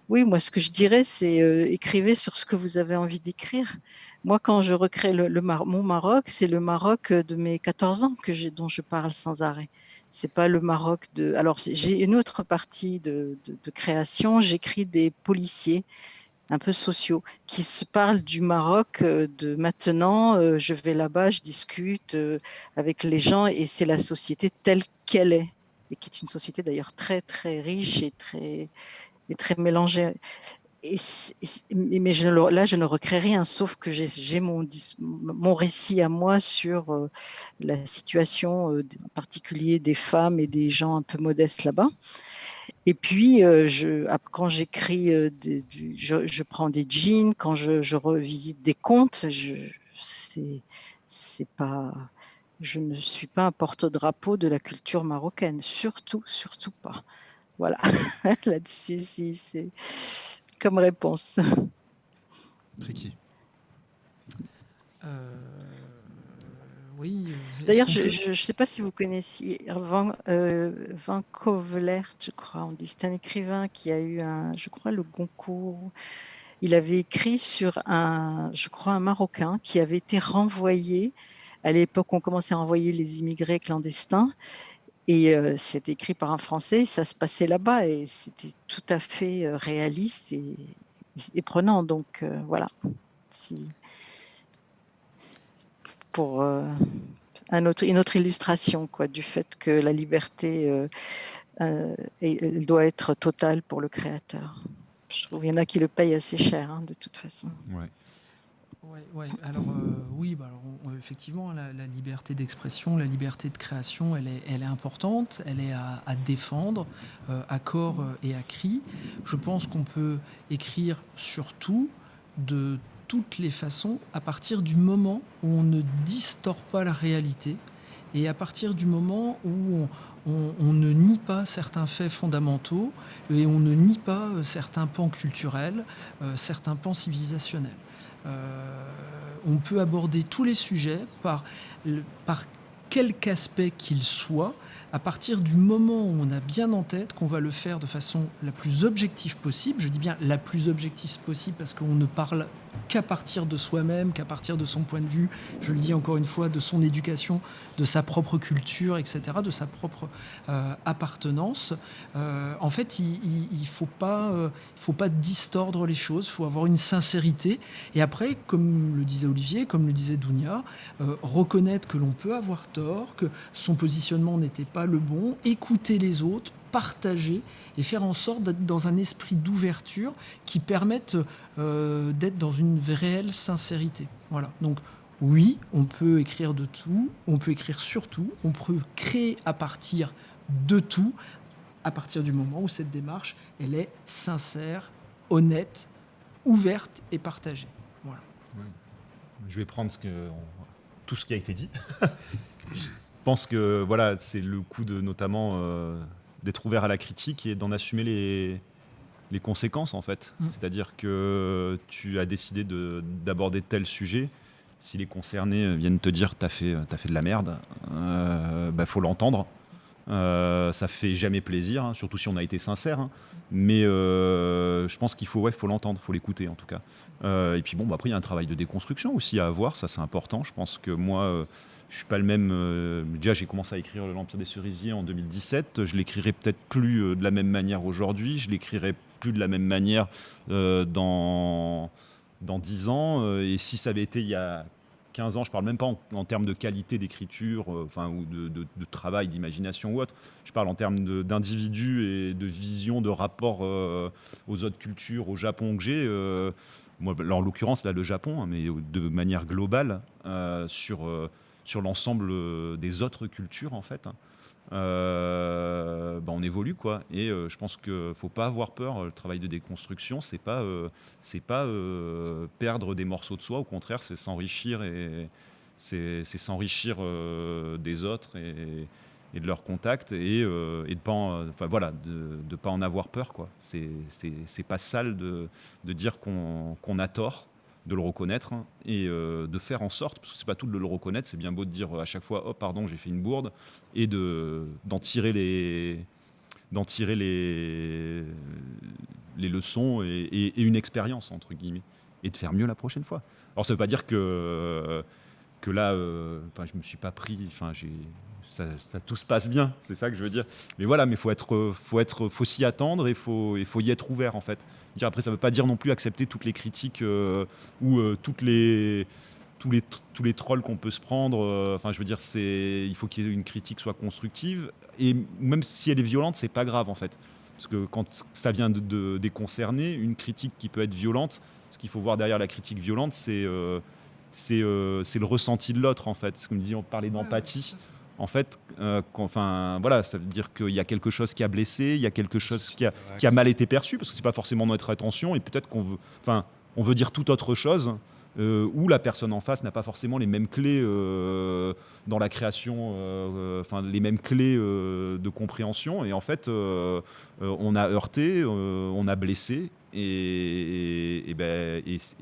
Speaker 4: oui, moi, ce que je dirais, c'est écrivez sur ce que vous avez envie d'écrire. Moi, quand je recrée mon Maroc, c'est le Maroc de mes 14 ans dont je parle sans arrêt. C'est pas le Maroc de. Alors, j'ai une autre partie de création. J'écris des policiers un peu sociaux, qui se parlent du Maroc de maintenant. Je vais là-bas, je discute avec les gens et c'est la société telle qu'elle est, et qui est une société d'ailleurs très très riche et très mélangée. Mais là, je ne recrée rien, sauf que j'ai mon récit à moi sur la situation en particulier des femmes et des gens un peu modestes là-bas. Et puis, quand j'écris, je prends des jeans, quand je revisite des contes, c'est pas, je ne suis pas un porte-drapeau de la culture marocaine, surtout, surtout pas. Voilà, là-dessus, si, c'est comme réponse.
Speaker 1: Tricky.
Speaker 3: Oui, est-ce
Speaker 4: D'ailleurs,
Speaker 3: qu'on peut...
Speaker 4: je ne sais pas si vous connaissiez Van Kovlert, je crois. On dit c'est un écrivain qui a eu je crois, le Goncourt. Il avait écrit sur je crois, un Marocain qui avait été renvoyé. À l'époque, on commençait à envoyer les immigrés clandestins. Et c'était écrit par un Français. Ça se passait là-bas et c'était tout à fait réaliste et prenant. Donc, voilà. Pour une autre illustration du fait que la liberté elle doit être totale pour le créateur. Je trouve qu'il y en a qui le payent assez cher, de toute façon.
Speaker 2: Ouais.
Speaker 3: Ouais. Alors oui, effectivement, la liberté d'expression, la liberté de création, elle est importante, elle est à défendre à corps et à cri. Je pense qu'on peut écrire sur tout, de toutes les façons, à partir du moment où on ne distord pas la réalité et à partir du moment où on ne nie pas certains faits fondamentaux et on ne nie pas certains pans culturels, certains pans civilisationnels. On peut aborder tous les sujets par quelque aspect qu'il soit, à partir du moment où on a bien en tête qu'on va le faire de façon la plus objective possible. Je dis bien la plus objective possible parce qu'on ne parle qu'à partir de soi-même, qu'à partir de son point de vue, je le dis encore une fois, de son éducation, de sa propre culture, etc., de sa propre appartenance. En fait, il ne faut pas distordre les choses, il faut avoir une sincérité. Et après, comme le disait Olivier, comme le disait Dounia, reconnaître que l'on peut avoir tort, que son positionnement n'était pas le bon, écouter les autres, partager et faire en sorte d'être dans un esprit d'ouverture qui permette d'être dans une réelle sincérité. Voilà. Donc oui, on peut écrire de tout, on peut écrire sur tout, on peut créer à partir de tout, à partir du moment où cette démarche, elle est sincère, honnête, ouverte et partagée. Voilà.
Speaker 2: Je vais prendre tout ce qui a été dit. Je pense que voilà, c'est le coup de notamment d'être ouvert à la critique et d'en assumer les conséquences en fait. C'est-à-dire que tu as décidé d'aborder tel sujet. Si les concernés viennent te dire t'as fait de la merde, faut l'entendre. Ça fait jamais plaisir, surtout si on a été sincère. Mais je pense qu'il faut l'entendre, faut l'écouter en tout cas. Et puis après il y a un travail de déconstruction aussi à avoir, ça c'est important. Je pense que moi, je suis pas le même. Déjà j'ai commencé à écrire l'Empire des Cerisiers en 2017. Je l'écrirai peut-être plus de la même manière aujourd'hui. Je l'écrirai plus de la même manière dans 10 ans. Et si ça avait été il y a 15 ans, je parle même pas en termes de qualité d'écriture, ou de travail, d'imagination ou autre. Je parle en termes d'individus et de vision, de rapport aux autres cultures, au Japon que j'ai. moi, en l'occurrence, là, le Japon, hein, mais de manière globale, sur l'ensemble des autres cultures, en fait, hein, on évolue, quoi. Et je pense qu'il ne faut pas avoir peur. Le travail de déconstruction, c'est pas perdre des morceaux de soi. Au contraire, c'est s'enrichir c'est s'enrichir des autres et de leur contact et de pas enfin voilà de pas en avoir peur, quoi. C'est pas sale de dire qu'on a tort, de le reconnaître, hein, et de faire en sorte, parce que c'est pas tout de le reconnaître, c'est bien beau de dire à chaque fois oh pardon j'ai fait une bourde, et d'en tirer les leçons et une expérience entre guillemets, et de faire mieux la prochaine fois. Alors ça veut pas dire que là, je me suis pas pris, tout se passe bien, c'est ça que je veux dire. Mais voilà, mais faut s'y attendre et faut y être ouvert, en fait. Après, ça veut pas dire non plus accepter toutes les critiques ou tous les trolls qu'on peut se prendre. Je veux dire, il faut qu'il y ait une critique soit constructive, et même si elle est violente, c'est pas grave, en fait. Parce que quand ça vient des concernés, une critique qui peut être violente, ce qu'il faut voir derrière la critique violente, c'est le ressenti de l'autre, en fait. Ce qu'on dit, on parlait d'empathie. En fait, voilà, ça veut dire qu'il y a quelque chose qui a blessé, il y a quelque chose qui a mal été perçu, parce que c'est pas forcément notre intention, et peut-être on veut dire tout autre chose, où la personne en face n'a pas forcément les mêmes clés dans la création, les mêmes clés de compréhension, et en fait, on a heurté, on a blessé, et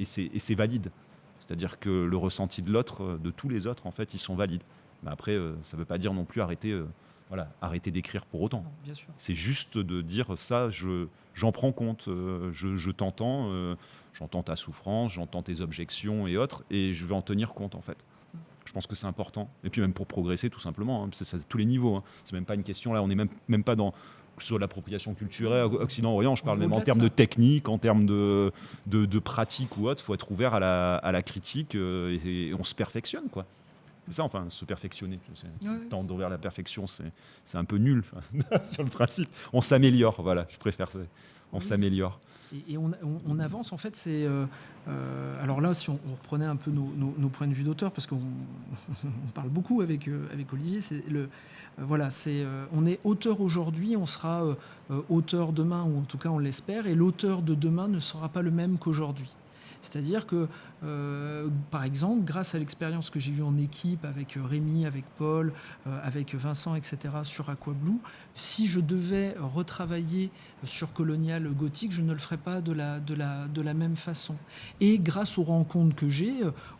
Speaker 2: c'est valide. C'est-à-dire que le ressenti de l'autre, de tous les autres, en fait, ils sont valides. Mais après, ça ne veut pas dire non plus arrêter d'écrire pour autant.
Speaker 3: Non, bien sûr.
Speaker 2: C'est juste de dire ça, j'en prends compte, je t'entends, j'entends ta souffrance, j'entends tes objections et autres, et je vais en tenir compte, en fait. Je pense que c'est important. Et puis même pour progresser, tout simplement, hein, c'est à tous les niveaux. Hein. C'est même pas une question, là, on n'est même pas dans sur l'appropriation culturelle, Occident-Orient, je parle même en termes de technique, en termes de pratique ou autre. Il faut être ouvert à la critique, et on se perfectionne, quoi. C'est ça, se perfectionner. Tendre vers la perfection, c'est un peu nul sur le principe. On s'améliore, voilà, je préfère ça. On s'améliore.
Speaker 3: Et on avance, en fait, alors là, si on reprenait un peu nos points de vue d'auteur, parce qu'on parle beaucoup avec Olivier, on est auteur aujourd'hui, on sera auteur demain, ou en tout cas on l'espère, et l'auteur de demain ne sera pas le même qu'aujourd'hui. C'est-à-dire que, par exemple, grâce à l'expérience que j'ai eue en équipe avec Rémi, avec Paul, avec Vincent, etc., sur Aquablue, si je devais retravailler sur Colonial Gothique, je ne le ferais pas de la même façon. Et grâce aux rencontres que j'ai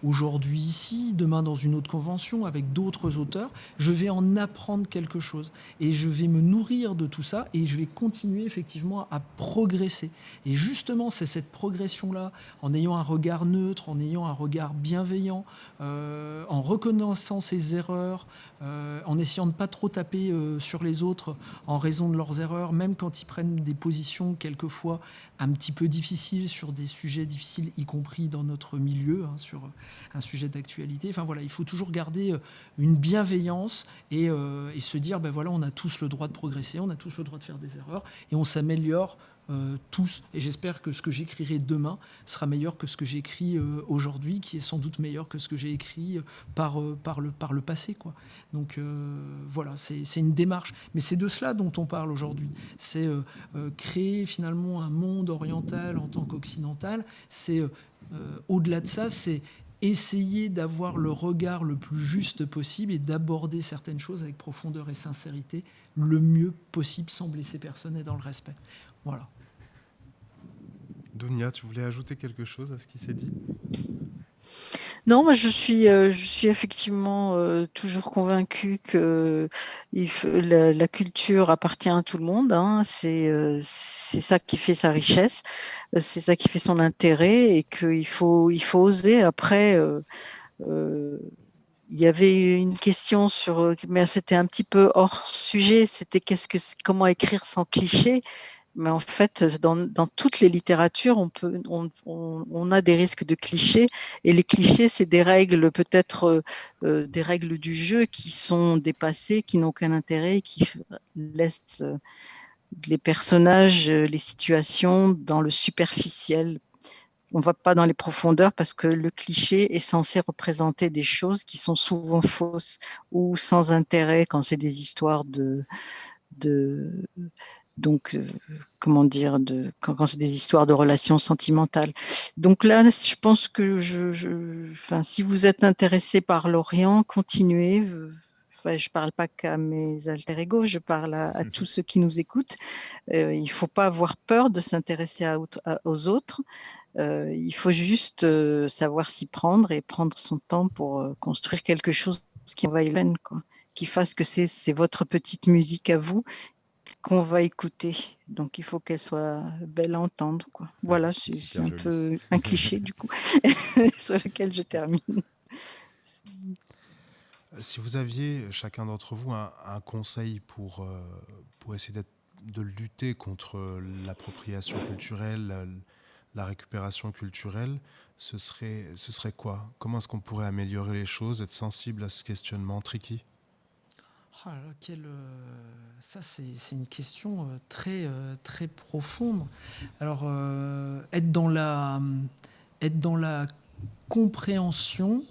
Speaker 3: aujourd'hui ici, demain dans une autre convention, avec d'autres auteurs, je vais en apprendre quelque chose. Et je vais me nourrir de tout ça, et je vais continuer effectivement à progresser. Et justement, c'est cette progression-là, en ayant un regard neutre, en ayant un regard bienveillant, en reconnaissant ses erreurs, en essayant de ne pas trop taper sur les autres en raison de leurs erreurs, même quand ils prennent des positions quelquefois un petit peu difficiles sur des sujets difficiles, y compris dans notre milieu, hein, sur un sujet d'actualité. Enfin voilà, il faut toujours garder une bienveillance et se dire, on a tous le droit de progresser, on a tous le droit de faire des erreurs, et on s'améliore tous, et j'espère que ce que j'écrirai demain sera meilleur que ce que j'écris aujourd'hui, qui est sans doute meilleur que ce que j'ai écrit par le passé, quoi. Donc voilà, c'est une démarche, mais c'est de cela dont on parle aujourd'hui. C'est créer finalement un monde oriental en tant qu'occidental. C'est au-delà de ça, c'est essayer d'avoir le regard le plus juste possible et d'aborder certaines choses avec profondeur et sincérité le mieux possible, sans blesser personne et dans le respect. Voilà.
Speaker 1: Dounia, tu voulais ajouter quelque chose à ce qui s'est dit ?
Speaker 4: Non, moi je suis effectivement toujours convaincue que la culture appartient à tout le monde. Hein. C'est ça qui fait sa richesse, c'est ça qui fait son intérêt, et qu'il faut oser. Après, il y avait une question mais c'était un petit peu hors sujet. C'était comment écrire sans cliché. Mais en fait, dans toutes les littératures, on a des risques de clichés, et les clichés, c'est des règles, peut-être des règles du jeu qui sont dépassées, qui n'ont aucun intérêt, qui laissent les personnages, les situations dans le superficiel. on ne va pas dans les profondeurs parce que le cliché est censé représenter des choses qui sont souvent fausses ou sans intérêt quand c'est des histoires donc, comment dire, quand c'est des histoires de relations sentimentales. Donc là, je pense que si vous êtes intéressé par l'Orient, continuez. Je ne parle pas qu'à mes alter ego, je parle à tous ceux qui nous écoutent. Il ne faut pas avoir peur de s'intéresser aux autres. Il faut juste savoir s'y prendre et prendre son temps pour construire quelque chose qui en vaille la peine, quoi, qui fasse que c'est votre petite musique à vous qu'on va écouter. Donc, il faut qu'elle soit belle à entendre, quoi. Voilà, c'est un
Speaker 2: joli.
Speaker 4: peu un cliché, du coup, sur lequel je termine.
Speaker 1: Si vous aviez, chacun d'entre vous, un conseil pour essayer de lutter contre l'appropriation culturelle, la récupération culturelle, ce serait quoi? Comment est-ce qu'on pourrait améliorer les choses, être sensible à ce questionnement tricky?
Speaker 3: Oh là là, ça, c'est une question très, très profonde. Alors, être dans la compréhension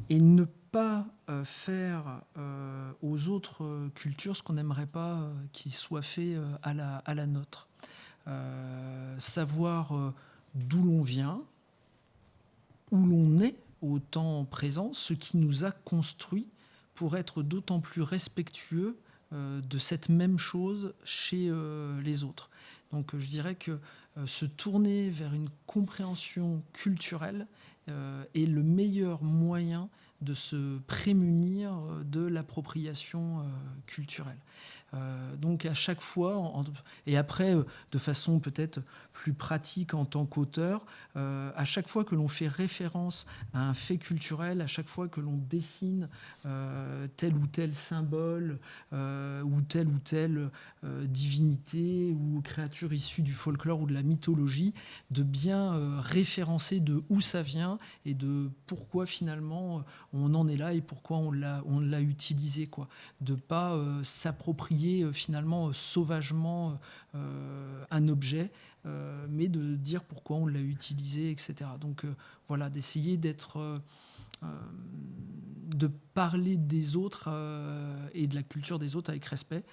Speaker 3: et ne pas faire aux autres cultures ce qu'on n'aimerait pas qu'il soit fait à la nôtre. Savoir d'où l'on vient, où l'on est au temps présent, ce qui nous a construit pour être d'autant plus respectueux de cette même chose chez les autres. Donc je dirais que se tourner vers une compréhension culturelle est le meilleur moyen de se prémunir de l'appropriation culturelle. Donc à chaque fois, et après de façon peut-être plus pratique en tant qu'auteur, à chaque fois que l'on fait référence à un fait culturel, à chaque fois que l'on dessine tel ou tel symbole ou telle divinité ou créature issue du folklore ou de la mythologie, de bien référencer de où ça vient et de pourquoi finalement on en est là et pourquoi on l'a utilisé, quoi. De ne pas s'approprier finalement sauvagement un objet, mais de dire pourquoi on l'a utilisé, etc. Donc voilà, d'essayer de parler des autres et de la culture des autres avec respect,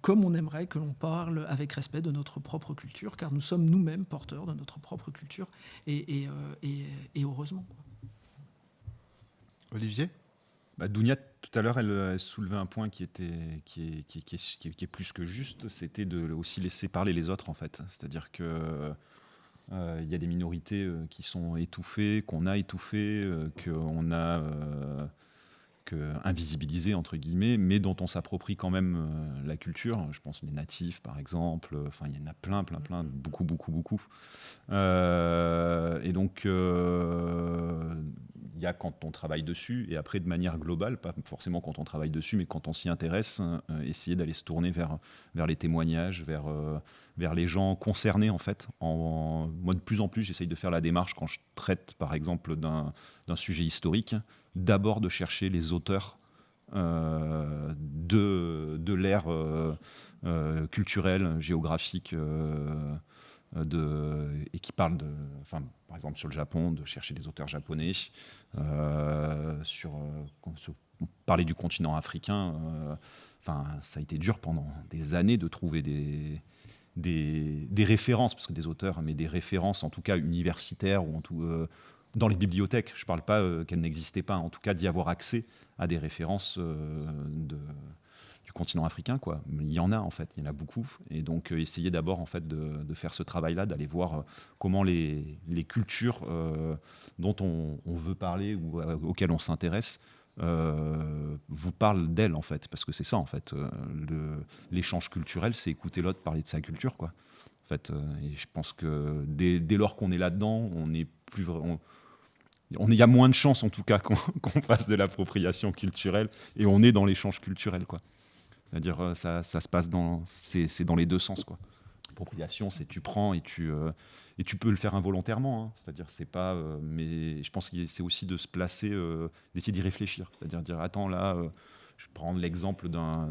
Speaker 3: comme on aimerait que l'on parle avec respect de notre propre culture, car nous sommes nous-mêmes porteurs de notre propre culture, et heureusement.
Speaker 1: Olivier?
Speaker 2: Dounia, tout à l'heure, elle soulevait un point qui est plus que juste, c'était de aussi laisser parler les autres, en fait. C'est-à-dire que il y a des minorités qui sont étouffées, qu'on a étouffées, qu'on a invisibilisées, entre guillemets, mais dont on s'approprie quand même la culture. Je pense les natifs, par exemple. Enfin, il y en a plein, beaucoup. Et donc, il y a quand on travaille dessus, et après de manière globale, pas forcément quand on travaille dessus, mais quand on s'y intéresse, essayer d'aller se tourner vers les témoignages, vers les gens concernés, en fait. Moi, de plus en plus, j'essaye de faire la démarche quand je traite, par exemple, d'un sujet historique, d'abord de chercher les auteurs de l'ère culturelle, géographique, et qui parlent par exemple sur le Japon, de chercher des auteurs japonais, parler du continent africain. Ça a été dur pendant des années de trouver des références, parce que des auteurs, mais des références en tout cas universitaires ou en tout dans les bibliothèques. Je ne parle pas qu'elles n'existaient pas, en tout cas d'y avoir accès à des références du continent africain, quoi. Il y en a, en fait, il y en a beaucoup. Et donc essayer d'abord en fait de faire ce travail-là, d'aller voir comment les cultures dont on veut parler ou auxquelles on s'intéresse vous parlent d'elles, en fait, parce que c'est ça, en fait, l'échange culturel, c'est écouter l'autre parler de sa culture, quoi. En fait, et je pense que dès lors qu'on est là-dedans, on est plus il y a moins de chances, en tout cas, qu'on fasse de l'appropriation culturelle, et on est dans l'échange culturel, quoi. C'est-à-dire, ça se passe c'est dans les deux sens, quoi. L'appropriation, c'est tu prends et tu peux le faire involontairement, hein. C'est-à-dire, c'est pas. Mais je pense que c'est aussi de se placer, d'essayer d'y réfléchir. C'est-à-dire, dire attends, là, je vais prendre l'exemple d'un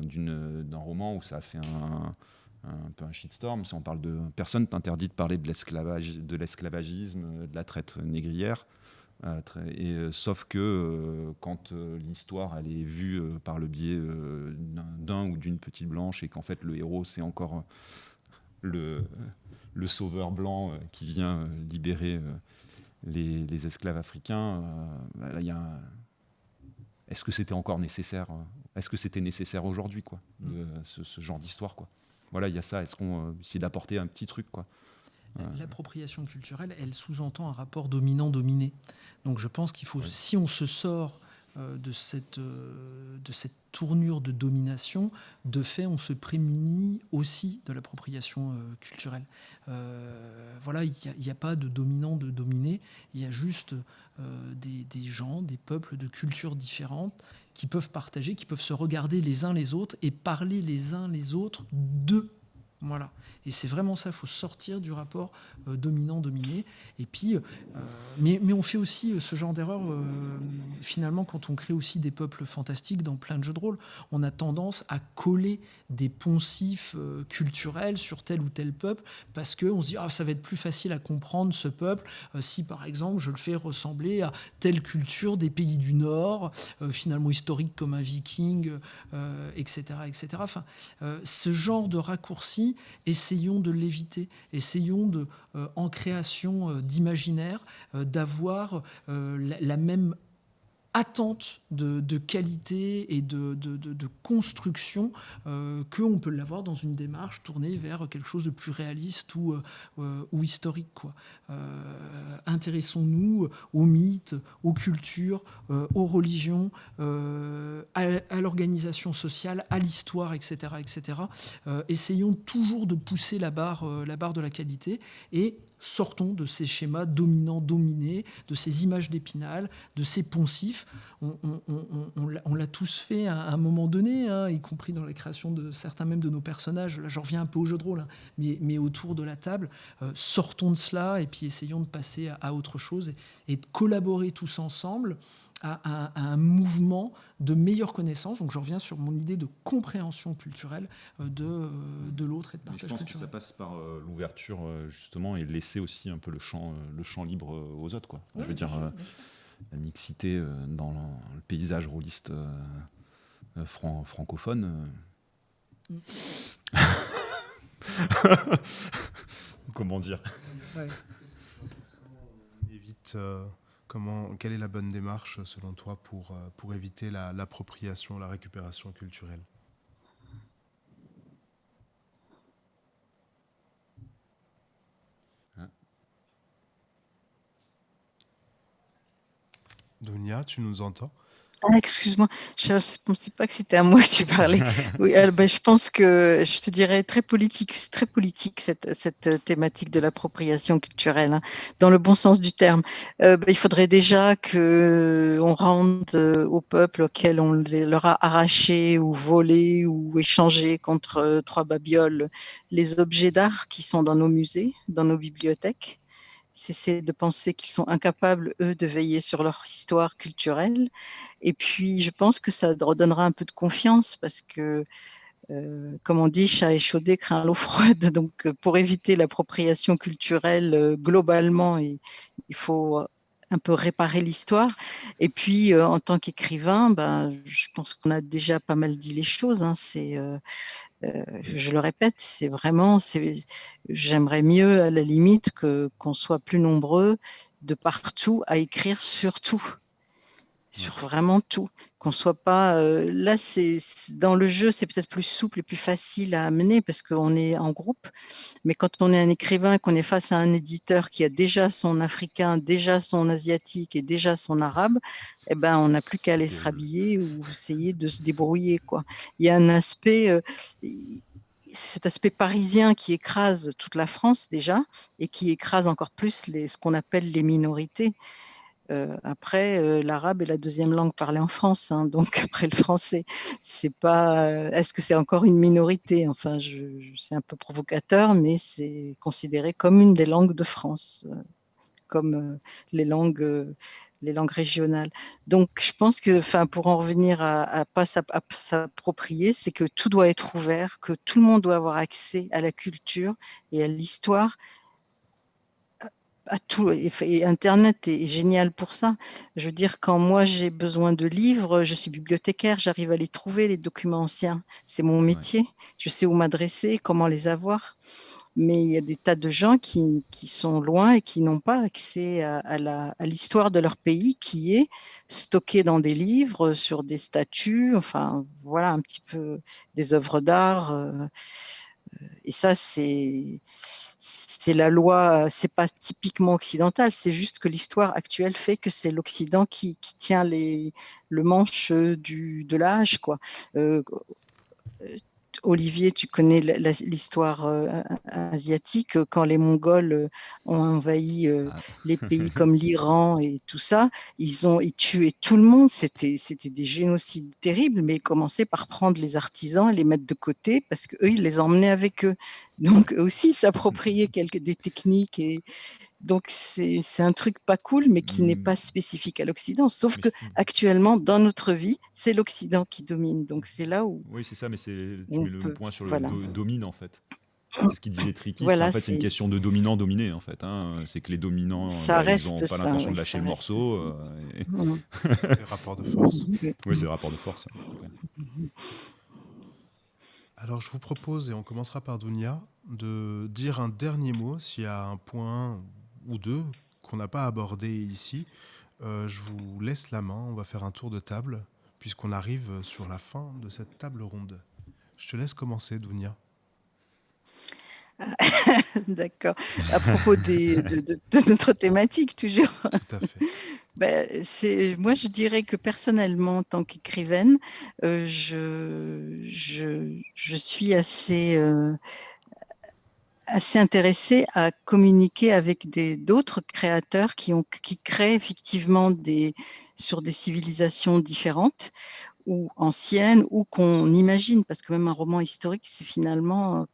Speaker 2: roman où ça a fait un peu un shitstorm si on parle de personne t'interdit de parler de l'esclavagisme, de la traite négrière. Sauf que quand l'histoire elle est vue par le biais d'un ou d'une petite blanche et qu'en fait le héros c'est encore le, le sauveur blanc qui vient libérer les esclaves africains, là, est-ce que c'était encore nécessaire Est-ce que c'était nécessaire aujourd'hui, quoi, ce genre d'histoire, quoi. Voilà, il y a ça. Est-ce qu'on essaie d'apporter un petit truc, quoi.
Speaker 3: L'appropriation culturelle, elle sous-entend un rapport dominant-dominé. Donc je pense qu'il faut, si on se sort de cette tournure de domination, de fait, on se prémunit aussi de l'appropriation culturelle. Voilà, il n'y a pas de dominant, de dominé, il y a juste des gens, des peuples de cultures différentes qui peuvent partager, qui peuvent se regarder les uns les autres et parler les uns les autres d'eux. Voilà. Et c'est vraiment ça, il faut sortir du rapport dominant-dominé. Et puis, mais on fait aussi ce genre d'erreur, finalement, quand on crée aussi des peuples fantastiques dans plein de jeux de rôle. On a tendance à coller des poncifs culturels sur tel ou tel peuple, parce qu'on se dit, ah, ça va être plus facile à comprendre ce peuple si, par exemple, je le fais ressembler à telle culture des pays du Nord, finalement historique comme un viking, etc., etc. Enfin, ce genre de raccourci, essayons de l'éviter, essayons de, en création d'imaginaire, d'avoir la même attente de qualité et de construction qu'on peut l'avoir dans une démarche tournée vers quelque chose de plus réaliste ou historique, quoi. Intéressons-nous aux mythes, aux cultures, aux religions, à l'organisation sociale, à l'histoire, etc., etc. Essayons toujours de pousser la barre de la qualité et sortons de ces schémas dominants-dominés, de ces images d'Épinal, de ces poncifs. On l'a tous fait à un moment donné, hein, y compris dans la création de certains même de nos personnages. Là, j'en reviens un peu au jeu de rôle, hein, mais autour de la table, sortons de cela et puis essayons de passer à autre chose et de collaborer tous ensemble à un mouvement de meilleure connaissance. Donc je reviens sur mon idée de compréhension culturelle de l'autre et de partage culturel.
Speaker 2: Je pense que ça passe par l'ouverture justement et laisser aussi un peu le champ libre aux autres, quoi.
Speaker 3: Ouais,
Speaker 2: je veux dire, la mixité dans le paysage rôliste francophone. Comment dire?
Speaker 3: Ouais.
Speaker 1: Évite, quelle est la bonne démarche selon toi pour éviter l'appropriation, la récupération culturelle? Dounia, tu nous entends?
Speaker 4: Ah, excuse-moi, je ne pensais pas que c'était à moi que tu parlais. Oui, je pense que je te dirais c'est très politique cette thématique de l'appropriation culturelle, hein, dans le bon sens du terme. Il faudrait déjà qu'on rende au peuple auquel on leur a arraché ou volé ou échangé contre 3 babioles les objets d'art qui sont dans nos musées, dans nos bibliothèques. Cesser de penser qu'ils sont incapables, eux, de veiller sur leur histoire culturelle. Et puis, je pense que ça redonnera un peu de confiance parce que, comme on dit, chat échaudé craint l'eau froide. Donc, pour éviter l'appropriation culturelle, globalement, il faut un peu réparer l'histoire. Et puis, en tant qu'écrivain, je pense qu'on a déjà pas mal dit les choses, hein. Je le répète, j'aimerais mieux à la limite qu'on soit plus nombreux de partout à écrire sur tout, sur vraiment tout, qu'on soit pas là. Dans le jeu, c'est peut-être plus souple et plus facile à amener parce qu'on est en groupe. Mais quand on est un écrivain, qu'on est face à un éditeur qui a déjà son africain, déjà son asiatique et déjà son arabe, eh ben, on n'a plus qu'à aller se rhabiller ou essayer de se débrouiller, quoi. Il y a un aspect, cet aspect parisien qui écrase toute la France déjà et qui écrase encore plus ce qu'on appelle les minorités. Après, l'arabe est la 2e langue parlée en France, hein, donc après le français, c'est pas. Est-ce que c'est encore une minorité? Enfin, c'est un peu provocateur, mais c'est considéré comme une des langues de France, comme les langues les langues régionales. Donc, je pense que, enfin, pour en revenir à pas s'approprier, c'est que tout doit être ouvert, que tout le monde doit avoir accès à la culture et à l'histoire, à tout. Et Internet est génial pour ça. Je veux dire, quand moi j'ai besoin de livres, je suis bibliothécaire, j'arrive à les trouver, les documents anciens. C'est mon
Speaker 2: Ouais.
Speaker 4: métier. Je sais où m'adresser, comment les avoir. Mais il y a des tas de gens qui sont loin et qui n'ont pas accès à l'histoire de leur pays, qui est stockée dans des livres, sur des statues, enfin voilà un petit peu des œuvres d'art. Et ça, c'est la loi, c'est pas typiquement occidental, c'est juste que l'histoire actuelle fait que c'est l'Occident qui tient le manche de l'âge, quoi. Olivier, tu connais l'histoire asiatique, quand les Mongols ont envahi
Speaker 2: Ah.
Speaker 4: les pays comme l'Iran et tout ça, ils tuaient tout le monde, c'était des génocides terribles, mais ils commençaient par prendre les artisans et les mettre de côté parce qu'eux, ils les emmenaient avec eux. Donc eux aussi s'appropriaient des techniques et donc c'est un truc pas cool, mais qui n'est pas spécifique à l'Occident. Sauf que actuellement, dans notre vie, c'est l'Occident qui domine. Donc c'est là où
Speaker 2: Oui, c'est ça, mais tu
Speaker 4: on
Speaker 2: mets le
Speaker 4: peut,
Speaker 2: point sur le
Speaker 4: voilà.
Speaker 2: domine en fait. C'est ce qu'il disait Tricky,
Speaker 4: Voilà,
Speaker 2: en fait, c'est une question de dominant-dominé en fait. Hein. C'est que les dominants,
Speaker 4: ça
Speaker 2: ils n'ont
Speaker 4: reste
Speaker 2: pas
Speaker 4: ça,
Speaker 2: l'intention de
Speaker 4: oui,
Speaker 2: lâcher
Speaker 4: ça
Speaker 2: le
Speaker 4: reste.
Speaker 2: morceau.
Speaker 4: Mhm.
Speaker 1: Les rapports de force.
Speaker 2: Oui, c'est le rapport de force. Ouais.
Speaker 1: Alors je vous propose, et on commencera par Dounia, de dire un dernier mot s'il y a un point ou deux qu'on n'a pas abordé ici. Je vous laisse la main, on va faire un tour de table, puisqu'on arrive sur la fin de cette table ronde. Je te laisse commencer, Dounia.
Speaker 4: D'accord. À propos de notre thématique, toujours.
Speaker 1: Tout à fait.
Speaker 4: Moi, je dirais que personnellement, en tant qu'écrivaine, je suis assez intéressée à communiquer avec d'autres créateurs qui créent effectivement sur des civilisations différentes ou anciennes ou qu'on imagine, parce que même un roman historique, c'est finalement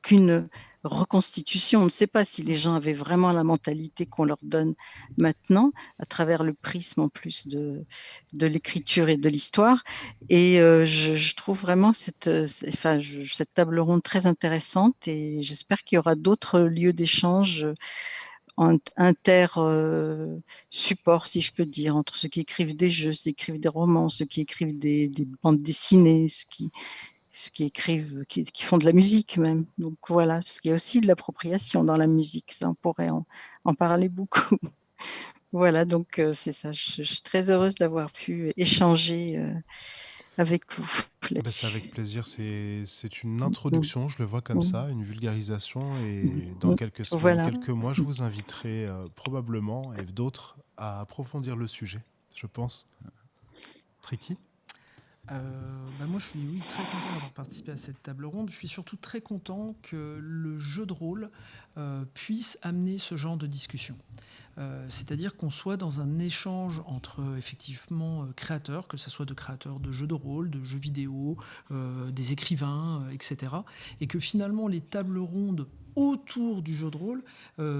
Speaker 4: qu'une reconstitution. On ne sait pas si les gens avaient vraiment la mentalité qu'on leur donne maintenant, à travers le prisme en plus de l'écriture et de l'histoire. Et je trouve vraiment cette table ronde très intéressante et j'espère qu'il y aura d'autres lieux d'échange inter-support, si je peux dire, entre ceux qui écrivent des jeux, ceux qui écrivent des romans, ceux qui écrivent des bandes dessinées, ceux qui écrivent, qui font de la musique même. Donc voilà, parce qu'il y a aussi de l'appropriation dans la musique, ça on pourrait en parler beaucoup. Voilà, donc c'est ça, je suis très heureuse d'avoir pu échanger avec vous
Speaker 1: C'est
Speaker 4: là-dessus.
Speaker 1: avec plaisir, c'est une introduction, je le vois comme ça, une vulgarisation, et dans quelques semaines,
Speaker 4: Voilà.
Speaker 1: quelques mois, je vous inviterai probablement, et d'autres, à approfondir le sujet, je pense. Tricky ?
Speaker 3: Moi, je suis très content d'avoir participé à cette table ronde. Je suis surtout très content que le jeu de rôle puisse amener ce genre de discussion. C'est-à-dire qu'on soit dans un échange entre effectivement créateurs, que ce soit de créateurs de jeux de rôle, de jeux vidéo, des écrivains, etc. Et que finalement les tables rondes autour du jeu de rôle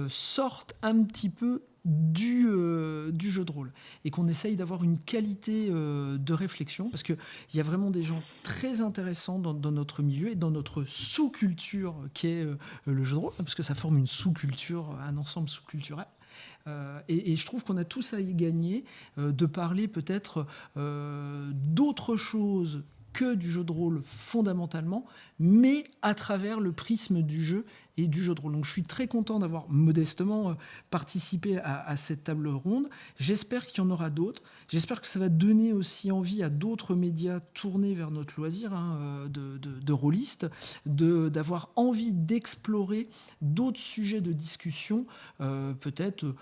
Speaker 3: sortent un petit peu du jeu de rôle et qu'on essaye d'avoir une qualité de réflexion parce qu'il y a vraiment des gens très intéressants dans notre milieu et dans notre sous-culture qui est le jeu de rôle, parce que ça forme une sous-culture, un ensemble sous-culturel. Et je trouve qu'on a tous à y gagner de parler peut-être d'autre chose que du jeu de rôle fondamentalement, mais à travers le prisme du jeu et du jeu de rôle. Donc je suis très content d'avoir modestement participé à cette table ronde. J'espère qu'il y en aura d'autres. J'espère que ça va donner aussi envie à d'autres médias tournés vers notre loisir de rôlistes, d'avoir envie d'explorer d'autres sujets de discussion, peut-être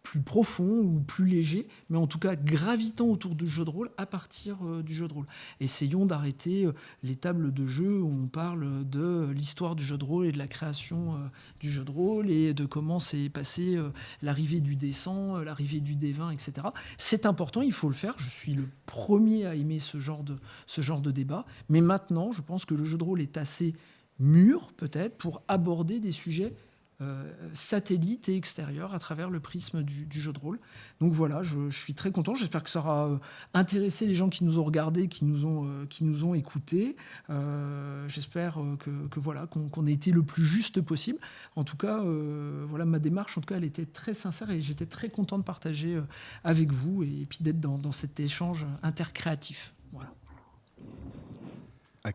Speaker 3: plus profond ou plus léger, mais en tout cas gravitant autour du jeu de rôle à partir du jeu de rôle. Essayons d'arrêter les tables de jeu où on parle de l'histoire du jeu de rôle et de la création du jeu de rôle et de comment s'est passé l'arrivée du D100, l'arrivée du D20, etc. C'est important, il faut le faire. Je suis le premier à aimer ce genre de débat. Mais maintenant, je pense que le jeu de rôle est assez mûr, peut-être, pour aborder des sujets satellite et extérieure à travers le prisme du jeu de rôle. Donc voilà, je suis très content. J'espère que ça aura intéressé les gens qui nous ont regardés, qui nous ont écoutés. J'espère voilà, qu'on ait été le plus juste possible. En tout cas, voilà, ma démarche, en tout cas, elle était très sincère et j'étais très content de partager avec vous et puis d'être dans cet échange intercréatif. Voilà.
Speaker 2: La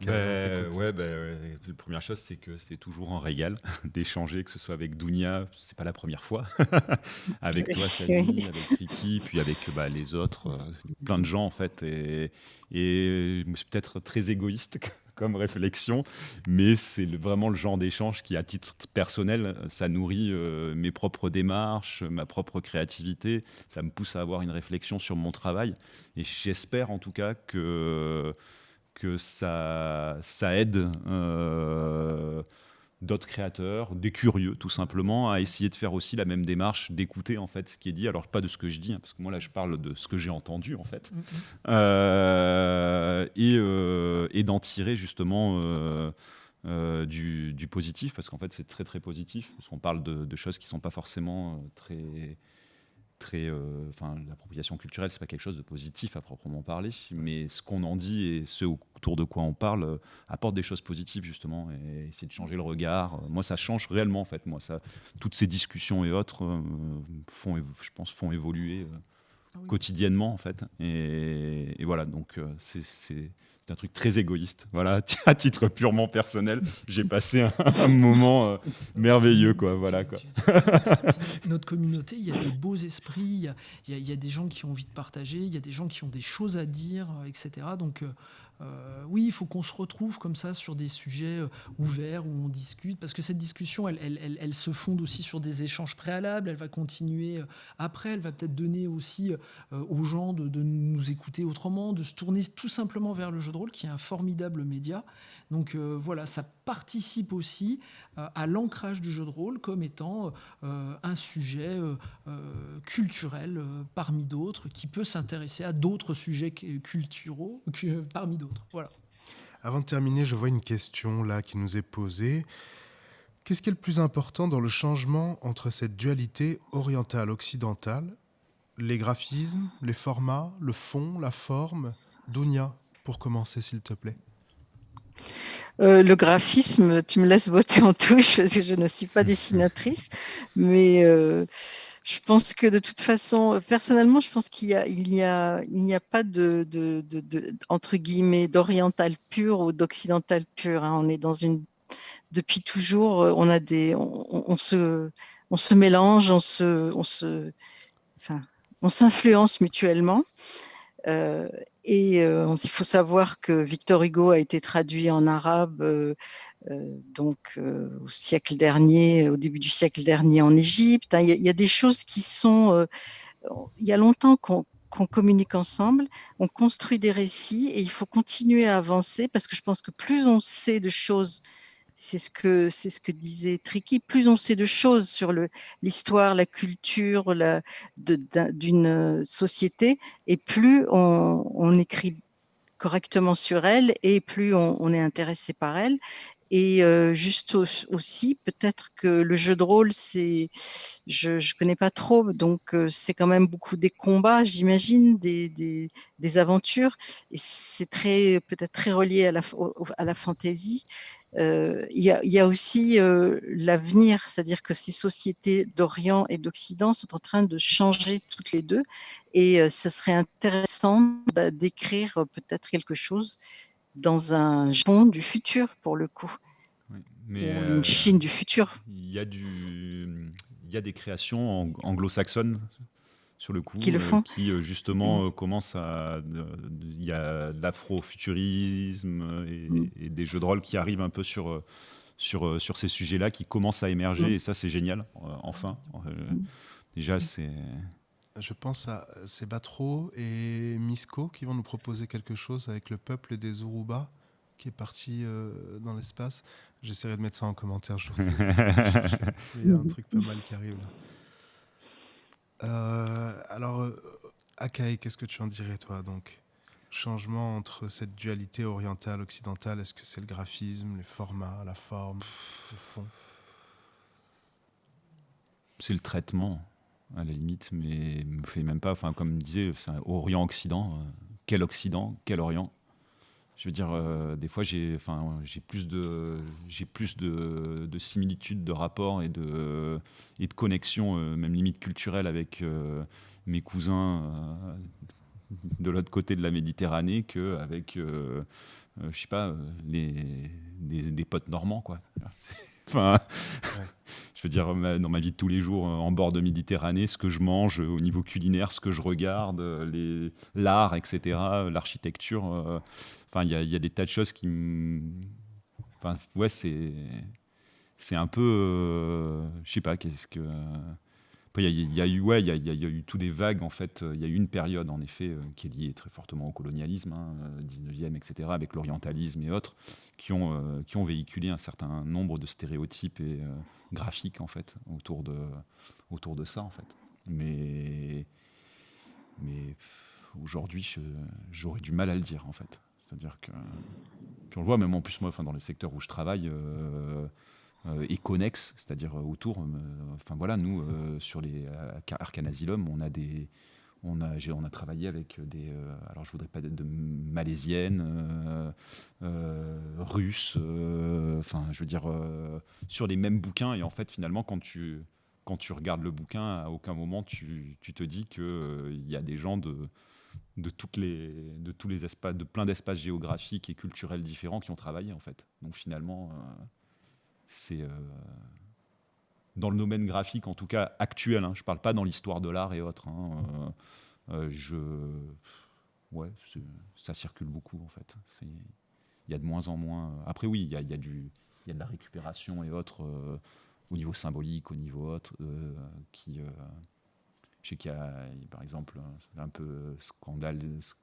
Speaker 2: première chose, c'est que c'est toujours un régal d'échanger, que ce soit avec Dounia, c'est pas la première fois, avec toi, Sally, avec Ricky, puis avec les autres, plein de gens en fait. Et c'est peut-être très égoïste comme réflexion, mais c'est vraiment le genre d'échange qui, à titre personnel, ça nourrit mes propres démarches, ma propre créativité, ça me pousse à avoir une réflexion sur mon travail. Et j'espère en tout cas que ça aide d'autres créateurs, des curieux tout simplement, à essayer de faire aussi la même démarche, d'écouter en fait ce qui est dit. Alors pas de ce que je dis, hein, parce que moi là je parle de ce que j'ai entendu en fait, et d'en tirer justement du positif, parce qu'en fait c'est très très positif, parce qu'on parle de choses qui sont pas forcément l'appropriation culturelle, c'est pas quelque chose de positif à proprement parler, mais ce qu'on en dit et ce autour de quoi on parle apporte des choses positives justement, et essayer de changer le regard. Moi, ça change réellement en fait. Moi, toutes ces discussions et autres je pense, font évoluer quotidiennement en fait. Et voilà, donc c'est un truc très égoïste. Voilà, à titre purement personnel, j'ai passé un moment merveilleux, quoi. Voilà, quoi.
Speaker 3: Notre communauté, il y a des beaux esprits, il y a des gens qui ont envie de partager, il y a des gens qui ont des choses à dire, etc. Donc oui, il faut qu'on se retrouve comme ça sur des sujets ouverts où on discute, parce que cette discussion, elle se fonde aussi sur des échanges préalables, elle va continuer après, elle va peut-être donner aussi aux gens de nous écouter autrement, de se tourner tout simplement vers le jeu de rôle, qui est un formidable média. Donc voilà, ça participe aussi à l'ancrage du jeu de rôle comme étant un sujet culturel parmi d'autres, qui peut s'intéresser à d'autres sujets culturaux parmi d'autres. Voilà.
Speaker 1: Avant de terminer, je vois une question là qui nous est posée. Qu'est-ce qui est le plus important dans le changement entre cette dualité orientale-occidentale? Les graphismes, les formats, le fond, la forme? Dounia, pour commencer, s'il te plaît.
Speaker 4: Le graphisme, tu me laisses voter en touche parce que je ne suis pas dessinatrice, mais je pense que de toute façon, personnellement, je pense qu'il n'y a pas entre guillemets d'oriental pur ou d'occidental pur, hein. On est depuis toujours, on se mélange, on s'influence mutuellement. Il faut savoir que Victor Hugo a été traduit en arabe au début du siècle dernier en Égypte. Il y a des choses qui sont... il y a longtemps qu'on communique ensemble, on construit des récits et il faut continuer à avancer, parce que je pense que plus on sait de choses, c'est ce que disait Tricky, plus on sait de choses sur l'histoire, la culture d'une société, et plus on écrit correctement sur elle, et plus on est intéressé par elle. Et aussi, peut-être que le jeu de rôle, je connais pas trop, donc c'est quand même beaucoup des combats, j'imagine, des aventures, et c'est peut-être très relié à la fantaisie. Il y a aussi l'avenir, c'est-à-dire que ces sociétés d'Orient et d'Occident sont en train de changer toutes les deux, et ça serait intéressant d'écrire peut-être quelque chose dans un Japon du futur, pour le coup,
Speaker 2: Oui,
Speaker 4: ou
Speaker 2: mais
Speaker 4: une Chine du futur.
Speaker 2: il y a des créations anglo-saxonnes sur le
Speaker 4: Qui
Speaker 2: coup,
Speaker 4: le font.
Speaker 2: qui justement commencent à... Il y a l'afrofuturisme et des jeux de rôle qui arrivent un peu sur ces sujets-là, qui commencent à émerger, et ça c'est génial, enfin. Déjà c'est...
Speaker 1: Je pense à Sebatro et Misko qui vont nous proposer quelque chose avec le peuple des Urubas qui est parti dans l'espace. J'essaierai de mettre ça en commentaire. Il y a un truc pas mal qui arrive là. Alors, Akai, qu'est-ce que tu en dirais toi donc? Changement entre cette dualité orientale-occidentale, est-ce que c'est le graphisme, les formats, la forme, le fond?
Speaker 2: c'est le traitement, à la limite, mais me fait même pas. Enfin, comme je disais, c'est un Orient-Occident. Quel Occident, quel Orient? Je veux dire, des fois, j'ai plus de similitudes, de rapports et de connexions, même limite culturelles avec mes cousins de l'autre côté de la Méditerranée qu'avec, je sais pas, des potes normands, quoi. Enfin, je veux dire, dans ma vie de tous les jours, en bord de Méditerranée, ce que je mange au niveau culinaire, ce que je regarde, l'art, etc., l'architecture. Enfin, il y a des tas de choses qui me. Enfin, ouais, c'est un peu. Je sais pas, qu'est-ce que. Après, il y a eu, ouais, il y a eu tous des vagues, en fait. Il y a eu une période, en effet, qui est liée très fortement au colonialisme, 19e, etc., avec l'orientalisme et autres, qui ont véhiculé un certain nombre de stéréotypes et graphiques, en fait, autour de ça, en fait. Mais, aujourd'hui, j'aurais du mal à le dire, en fait. C'est-à-dire que. Puis on le voit, même en plus, moi, enfin, dans les secteurs où je travaille, et connexes, c'est-à-dire autour. Enfin voilà, nous, sur les Arcane Asylum, on a travaillé avec des. Alors je voudrais pas être de malaisiennes, russes, enfin je veux dire, sur les mêmes bouquins. Et en fait, finalement, quand tu regardes le bouquin, à aucun moment tu te dis qu'il y a des gens de tous les espaces, de plein d'espaces géographiques et culturels différents qui ont travaillé, en fait. Donc finalement, c'est dans le domaine graphique, en tout cas actuel, hein, je ne parle pas dans l'histoire de l'art et autres, hein, ouais, ça circule beaucoup, en fait. Il y a de moins en moins. Après, oui, il y a de la récupération et autres, au niveau symbolique, au niveau autre, je sais qu'il y a, par exemple, un peu scandale, c'est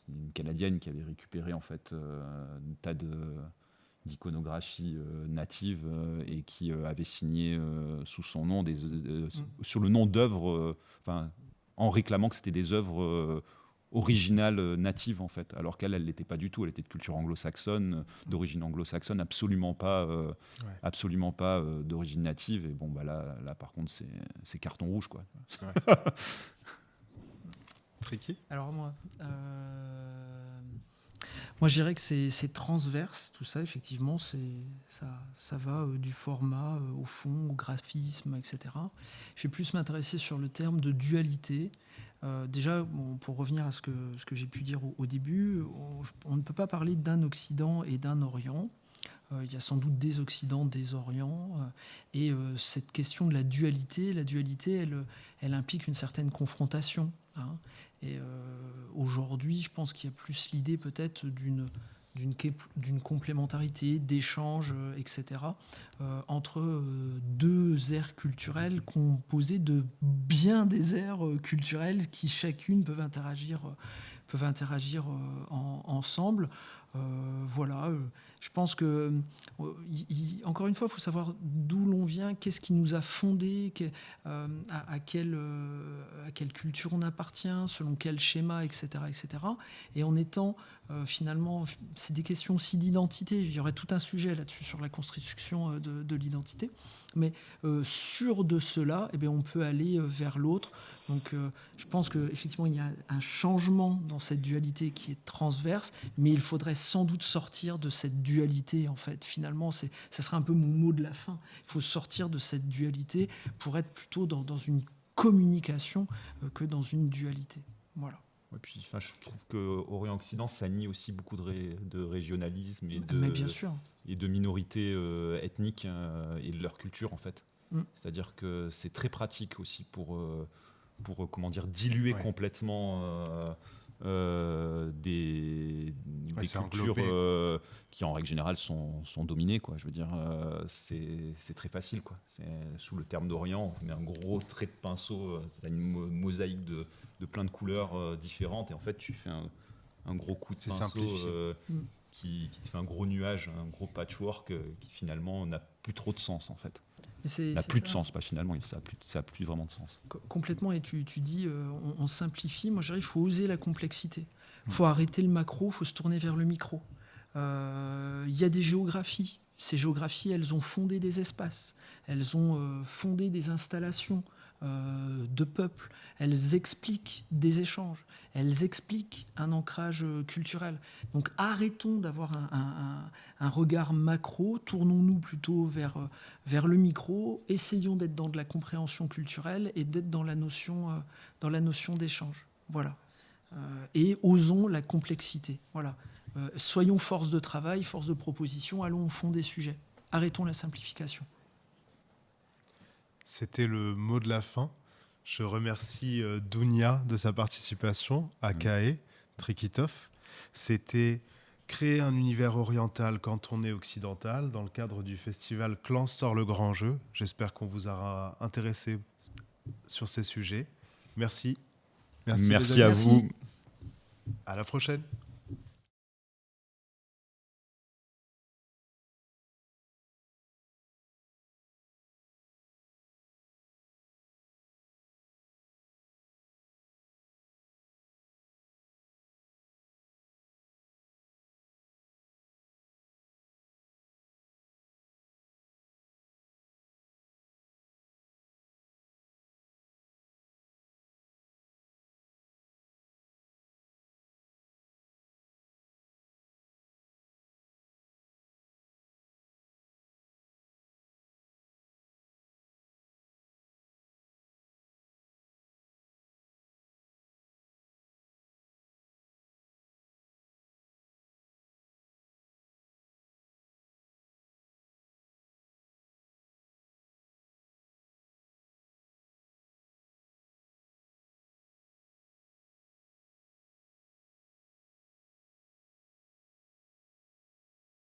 Speaker 2: une Canadienne qui avait récupéré, en fait, un tas d'iconographie native, et qui avait signé sous son nom sur le nom d'œuvres, enfin, en réclamant que c'était des œuvres originales, natives, en fait, alors qu'elle l'était pas du tout. Elle était de culture anglo-saxonne, d'origine anglo-saxonne, absolument pas d'origine native. Et bon, bah là par contre, c'est carton rouge, quoi.
Speaker 1: Ouais. Tricky.
Speaker 3: Alors moi, je dirais que c'est transverse, tout ça, effectivement. Ça va du format au fond, au graphisme, etc. Je vais plus m'intéresser sur le terme de dualité. Déjà, bon, pour revenir à ce que j'ai pu dire au début, on ne peut pas parler d'un Occident et d'un Orient. Il y a sans doute des Occidents, des Orients. Et cette question de la dualité, elle implique une certaine confrontation, hein. Et aujourd'hui, je pense qu'il y a plus l'idée peut-être d'une complémentarité, d'échange, etc., entre deux aires culturelles composées de bien des aires culturelles qui chacune peuvent interagir ensemble. Voilà, je pense que, encore une fois, il faut savoir d'où l'on vient, qu'est-ce qui nous a fondés, à quelle culture on appartient, selon quel schéma, etc. etc. Et en étant, finalement, c'est des questions aussi d'identité. Il y aurait tout un sujet là-dessus, sur la construction de l'identité. Mais sûr de cela, eh bien, on peut aller vers l'autre. Donc je pense qu'effectivement, il y a un changement dans cette dualité qui est transverse, mais il faudrait sans doute sortir de cette dualité, en fait. Finalement, ça sera un peu mon mot de la fin. Il faut sortir de cette dualité pour être plutôt dans une communication que dans une dualité. Voilà.
Speaker 2: Ouais, puis, enfin, je trouve que Orient-Occident, ça nie aussi beaucoup de régionalisme
Speaker 3: Mais bien sûr.
Speaker 2: et de minorités ethniques, et de leur culture, en fait. C'est-à-dire que c'est très pratique aussi pour comment dire, diluer complètement des cultures qui, en règle générale, sont dominées, quoi. Je veux dire, c'est très facile, quoi. Sous le terme d'Orient, on met un gros trait de pinceau, c'est une mosaïque de plein de couleurs différentes, et en fait, tu fais un gros coup de pinceau qui te fait un gros nuage, un gros patchwork qui finalement n'a plus trop de sens, en fait. N'a plus de sens, pas finalement, ça a plus vraiment de sens.
Speaker 3: Complètement, et tu dis, on simplifie. Moi, je dirais, il faut oser la complexité. Il faut arrêter le macro, il faut se tourner vers le micro. Il y a des géographies Ces géographies, elles ont fondé des espaces, elles ont fondé des installations de peuples, elles expliquent des échanges, elles expliquent un ancrage culturel. Donc arrêtons d'avoir un regard macro, tournons-nous plutôt vers le micro, essayons d'être dans de la compréhension culturelle et d'être dans la notion d'échange. Voilà. Et osons la complexité. Voilà. Soyons force de travail, force de proposition, allons au fond des sujets. Arrêtons la simplification.
Speaker 1: C'était le mot de la fin. Je remercie Dounia de sa participation, Akae, Trikitov. C'était créer un univers oriental quand on est occidental dans le cadre du festival Clan sort le grand jeu. J'espère qu'on vous aura intéressé sur ces sujets. Merci.
Speaker 2: Merci
Speaker 1: les
Speaker 2: à
Speaker 1: amis.
Speaker 2: vous.
Speaker 1: À la prochaine.